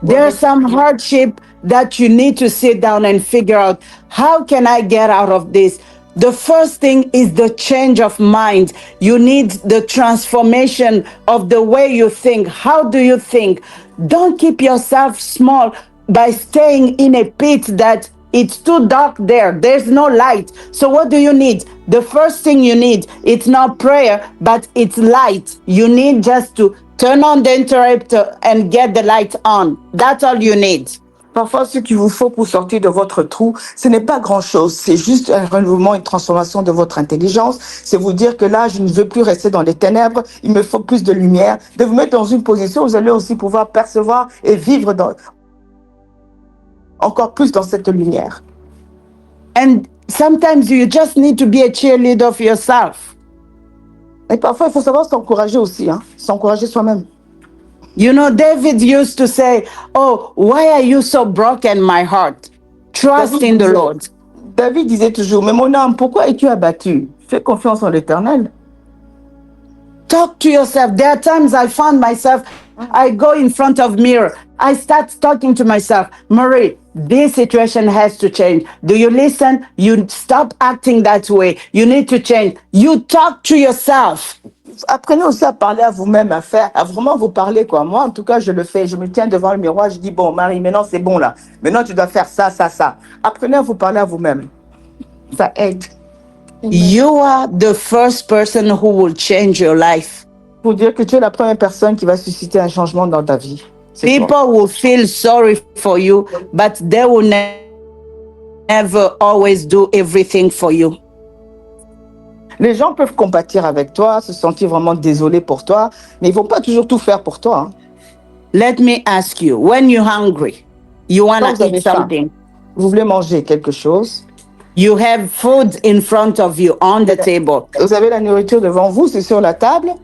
There's some hardship that you need to sit down and figure out, how can I get out of this? The first thing is the change of mind. You need the transformation of the way you think. How do you think? Don't keep yourself small by staying in a pit that it's too dark there. There's no light. So what do you need? The first thing you need, it's not prayer, but it's light. You need just to turn on the interrupter and get the light on. That's all you need. Parfois, ce qu'il vous faut pour sortir de votre trou, ce n'est pas grand-chose. C'est juste un renouvellement, une transformation de votre intelligence. C'est vous dire que là, je ne veux plus rester dans les ténèbres. Il me faut plus de lumière. De vous mettre dans une position où vous allez aussi pouvoir percevoir et vivre encore plus dans cette lumière. And sometimes you just need to be a cheerleader of yourself. Et parfois, il faut savoir s'encourager aussi, s'encourager soi-même. David used to say, "Oh, why are you so broken, my heart? Trust in the Lord." David disait toujours, mais mon âme, pourquoi es-tu abattu? Fais confiance en l'Éternel. Talk to yourself. There are times I found myself, I go in front of mirror. I start talking to myself, Marie, this situation has to change. Do you listen? You stop acting that way. You need to change. You talk to yourself. Apprenez aussi à parler à vous-même, à vraiment vous parler, quoi. Moi, en tout cas, je le fais. Je me tiens devant le miroir, je dis, bon, Marie, maintenant, c'est bon, là. Maintenant, tu dois faire ça, ça, ça. Apprenez à vous parler à vous-même. Ça aide. You are the first person who will change your life. Pour dire que tu es la première personne qui va susciter un changement dans ta vie. People will feel sorry for you, but they will never always do everything for you. Les gens peuvent compatir avec toi, se sentir vraiment désolés pour toi, mais ils vont pas toujours tout faire pour toi. Let me ask you, when you're hungry, you want to eat something. Vous voulez manger quelque chose. You have food in front of you on the table. Vous avez la nourriture devant vous, c'est sur la table.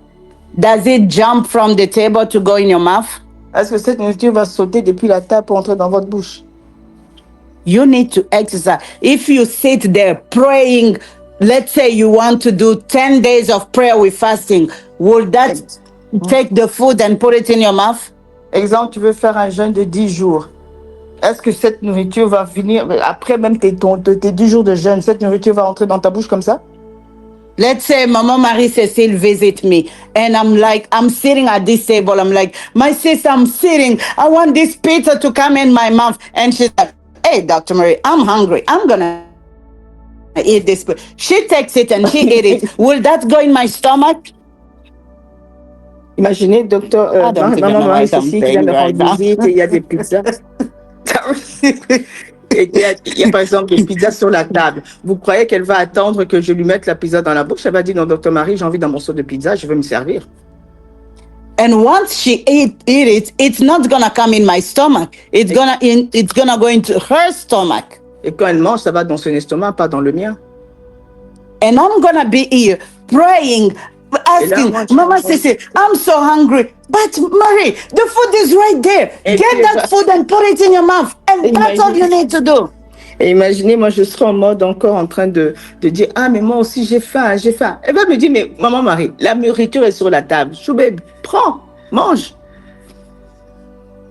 Does it jump from the table to go in your mouth? Est-ce que cette nourriture va sauter depuis la table pour entrer dans votre bouche? You need to exercise. If you sit there praying, let's say you want to do 10 days of prayer with fasting, will that take the food and put it in your mouth? Exemple, tu veux faire un jeûne de 10 jours. Est-ce que cette nourriture va venir, après même tes 10 jours de jeûne, cette nourriture va entrer dans ta bouche comme ça? Let's say Mama Marie-Cécile visit me and I'm sitting at this table. I'm like, my sister, I'm sitting. I want this pizza to come in my mouth. And she's like, hey, Dr. Marie, I'm hungry. I'm going to eat this. She takes it and she eats it. Will that go in my stomach? Imaginez, docteur, Maman Marie-Cécile qui vient de rendre visite et il y a des pizzas. Il y a par exemple des pizzas sur la table. Vous croyez qu'elle va attendre que je lui mette la pizza dans la bouche? Elle va dire, non, docteur Marie, j'ai envie d'un morceau de pizza, je veux me servir. And once she eat it, it's not gonna come in my stomach. It's gonna go into her stomach. Et quand elle mange, ça va dans son estomac, pas dans le mien. And I'm gonna be here praying, asking, Mama Cécile, I'm so hungry. But Marie, the food is right there. Get that food and put it in your mouth. And that's all you need to do. Et imaginez, moi, je serai en mode encore en train de dire, ah, mais moi aussi, j'ai faim, j'ai faim. Elle va me dire, mais Maman Marie, la nourriture est sur la table. Choubeb, prends, mange.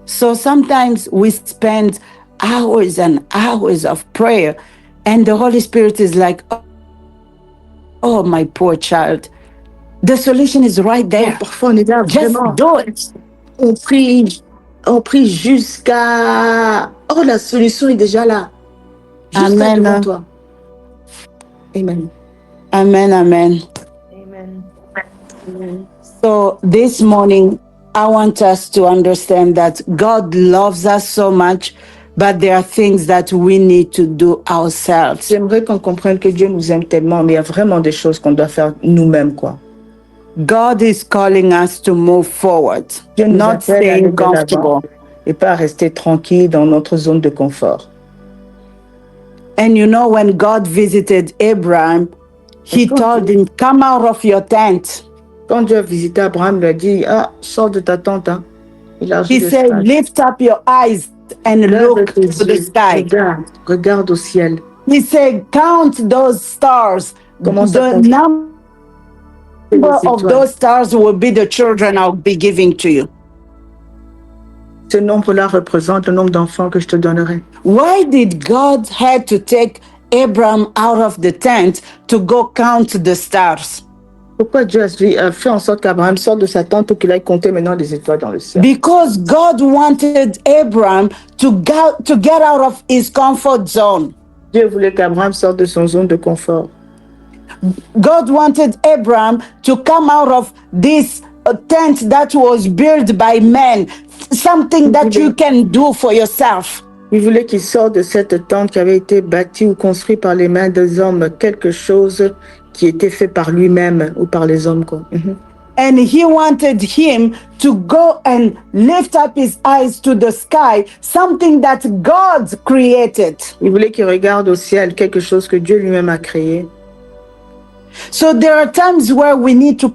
So sometimes we spend hours and hours of prayer and the Holy Spirit is like, oh, my poor child. The solution is right there. Parfois, on est là, just vraiment. do it. On prie jusqu'à... Oh, la solution est déjà là. Juste Amen. devant toi. Amen. Amen, amen. Amen. So this morning, I want us to understand that God loves us so much, but there are things that we need to do ourselves. J'aimerais qu'on comprenne que Dieu nous aime tellement, mais il y a vraiment des choses qu'on doit faire nous-mêmes, quoi. God is calling us to move forward, Dieu nous not appelle à aller staying de l'avant comfortable. et pas à rester tranquille dans notre zone de confort. And you know, when God visited Abraham, he told him, come out of your tent. Quand Dieu a visité Abraham, il lui a dit, ah, sors de ta tente, hein. He said, lift up your eyes and look to the sky. Regarde au ciel. He said, count those stars. The number of those stars will be the children I'll be giving to you. Ce nombre-là représente le nombre d'enfants que je te donnerai. Why did God had to take Abraham out of the tent to go count the stars? Pourquoi Dieu a fait en sorte qu'Abraham sorte de sa tente pour qu'il aille compter maintenant les étoiles dans le ciel? Because God wanted Abraham to get out of his comfort zone. Dieu voulait qu'Abraham sorte de son zone de confort. God wanted Abraham to come out of this tent that was built by men, something that you can do for yourself. Il voulait qu'il sorte de cette tente qui avait été bâtie ou construite par les mains des hommes, quelque chose qui était fait par lui-même ou par les hommes, quoi. And he wanted him to go and lift up his eyes to the sky, something that God created. Il voulait qu'il regarde au ciel, quelque chose que Dieu lui-même a créé. So there are times where we need to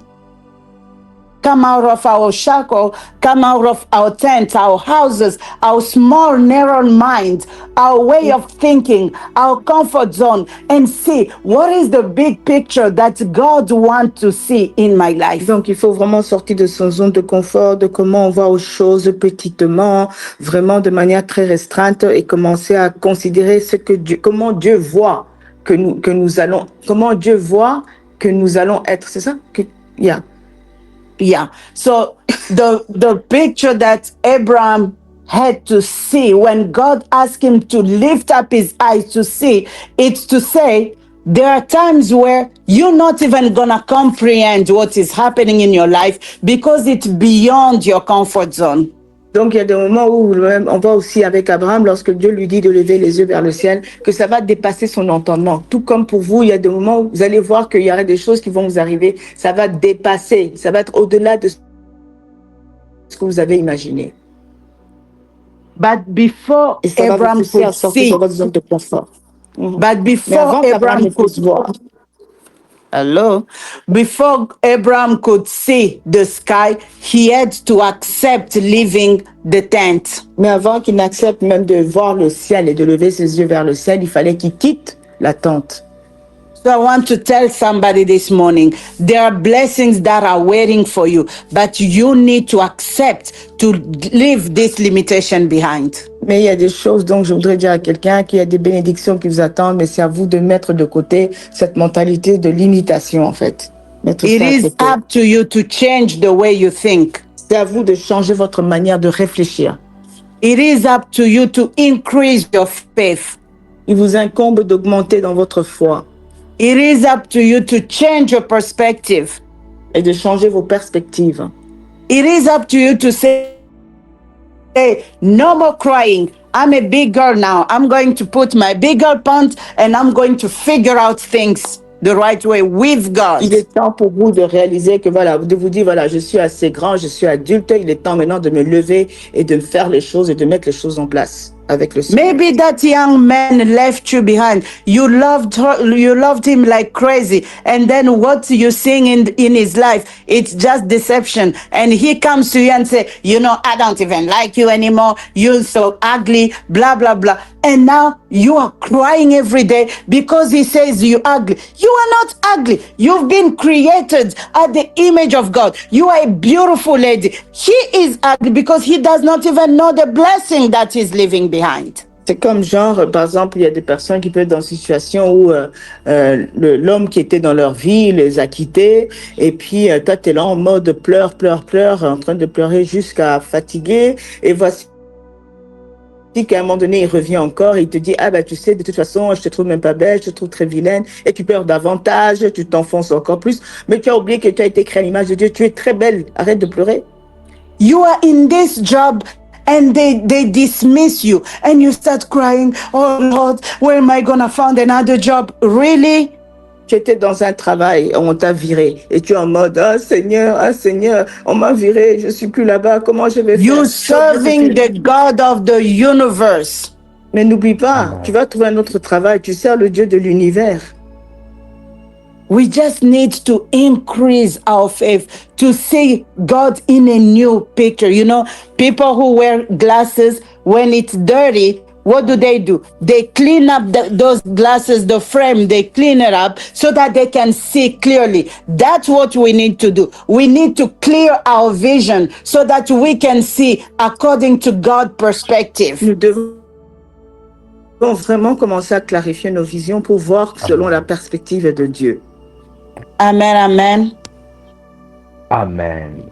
come out of our shackle, come out of our tent, our houses, our small, narrow mind, our way of thinking, our comfort zone, and see what is the big picture that God wants to see in my life. Donc, il faut vraiment sortir de son zone de confort, de comment on voit aux choses petitement, vraiment de manière très restreinte, et commencer à considérer ce que Dieu, comment Dieu voit comment Dieu voit que nous allons être. C'est ça? Yeah. So the picture that Abraham had to see when God asked him to lift up his eyes to see, it's to say there are times where you're not even gonna comprehend what is happening in your life because it's beyond your comfort zone. Donc, il y a des moments où on voit aussi avec Abraham, lorsque Dieu lui dit de lever les yeux vers le ciel, que ça va dépasser son entendement. Tout comme pour vous, il y a des moments où vous allez voir qu'il y aura des choses qui vont vous arriver. Ça va dépasser, ça va être au-delà de ce que vous avez imaginé. But before Abraham could see, but before Abraham could voir. Hello. Before Abraham could see the sky, he had to accept leaving the tent. Mais avant qu'il n'accepte même de voir le ciel et de lever ses yeux vers le ciel, il fallait qu'il quitte la tente. So I want to tell somebody this morning, there are blessings that are waiting for you, but you need to accept to leave this limitation behind. Mais il y a des choses, donc je voudrais dire à quelqu'un qu'il y a des bénédictions qui vous attendent, mais c'est à vous de mettre de côté cette mentalité de limitation, en fait. It is up to you to change the way you think. C'est à vous de changer votre manière de réfléchir. It is up to you to increase your faith. Il vous incombe d'augmenter dans votre foi. It is up to you to change your perspective. Et de changer vos perspectives. It is up to you to say, hey, no more crying. I'm a big girl now. I'm going to put my big girl pants and I'm going to figure out things the right way with God. Il est temps pour vous de réaliser que voilà, de vous dire voilà, je suis assez grand, je suis adulte, il est temps maintenant de me lever et de faire les choses et de mettre les choses en place. Avec le Seigneur. Maybe that young man left you behind. You loved him like crazy. And then what you're seeing in his life, it's just deception. And he comes to you and say, you know, I don't even like you anymore. You're so ugly, blah, blah, blah. And now you are crying every day because he says you're ugly. You are not ugly. You've been created at the image of God. You are a beautiful lady. He is ugly because he does not even know the blessing that he's living behind. C'est comme genre, par exemple, il y a des personnes qui peuvent être dans une situation où l'homme qui était dans leur vie les a quittés et puis toi, tu es là en mode pleure, en train de pleurer jusqu'à fatiguer et voici qu'à un moment donné, il revient encore et il te dit « Ah ben tu sais, de toute façon, je te trouve même pas belle, je te trouve très vilaine. » Et tu pleures davantage, tu t'enfonces encore plus. Mais tu as oublié que tu as été créé à l'image de Dieu. Tu es très belle, arrête de pleurer. You are in this job and they dismiss you and you start crying, oh Lord, where am I gonna find another job? Really? Tu étais dans un travail, on t'a viré. Et tu es en mode, ah Seigneur, on m'a viré, je suis plus là-bas, comment je vais faire? You're serving the God of the universe. Mais n'oublie pas, tu vas trouver un autre travail, tu sers le Dieu de l'univers. We just need to increase our faith to see God in a new picture. You know, people who wear glasses, when it's dirty, what do? They clean up those glasses, the frame, they clean it up so that they can see clearly. That's what we need to do. We need to clear our vision so that we can see according to God's perspective. Nous devons vraiment commencer à clarifier nos visions pour voir selon la perspective de Dieu. Amen, amen. Amen.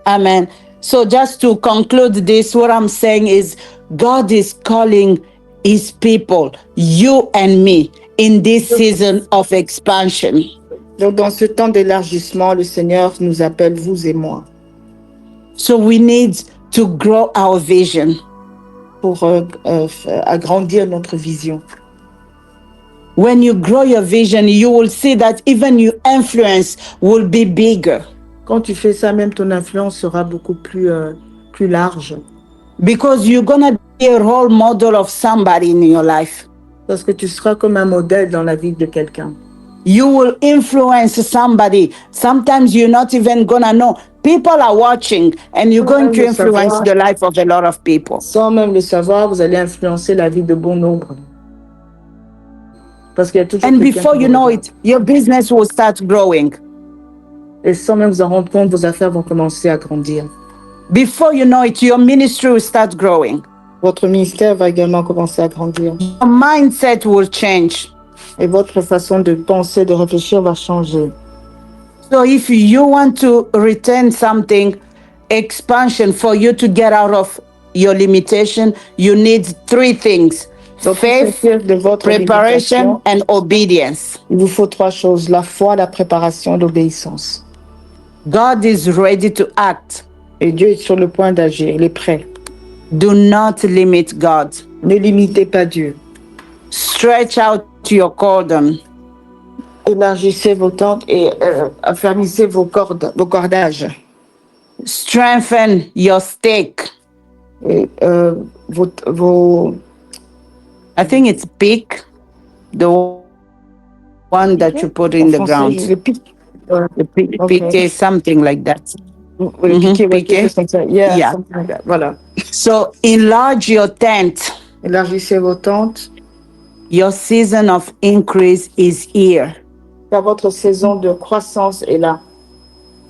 Amen. So just to conclude this, what I'm saying is God is calling his people, you and me, in this season of expansion. Donc dans ce temps d'élargissement, le Seigneur nous appelle, vous et moi. So we need to grow our vision. Pour agrandir notre vision. When you grow your vision, you will see that even your influence will be bigger. Quand tu fais ça, même ton influence sera beaucoup plus large. Because you're gonna be a role model of somebody in your life. Parce que tu seras comme un modèle dans la vie de quelqu'un. You will influence somebody. Sometimes you're not even gonna know. People are watching and you're going to influence the life of a lot of people. Sans même le savoir, vous allez influencer la vie de bon nombre. Parce qu'il y a toujours And before you know it, your business will start growing. Et sans même vous en rendre compte, vos affaires vont commencer à grandir. Before you know it, your ministry will start growing. Votre ministère va également commencer à grandir. Your mindset will change. Et votre façon de penser, de réfléchir va changer. So if you want to return something, expansion, for you to get out of your limitation, you need 3 things. Donc, faith, preparation, and obedience. Il vous faut 3 choses, la foi, la préparation et l'obéissance. God is ready to act. Et Dieu est sur le point d'agir, il est prêt. Do not limit God. Ne limitez pas Dieu. Stretch out your cordon. Élargissez vos tentes et affermissez vos cordages. Strengthen your stake. Et vos I think it's pick, the one that you put in the ground. Le pic. The piquet, something like that. Piquet. Yeah. Something like that. Voilà. So enlarge your tent. Élargissez vos tentes. Your season of increase is here. Car votre saison de croissance est là.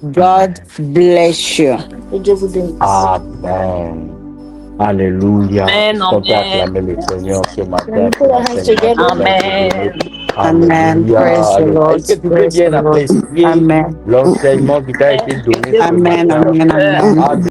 God bless you. Et Dieu vous bénisse. Amen. Alléluia. Amen. On peut acclamer le Seigneur ce matin. Amen. Amen. Praise the Lord. Est-ce que tu peux bien apprécier Amen. l'enseignement qui t'a été donné? Amen. Amen. Amen.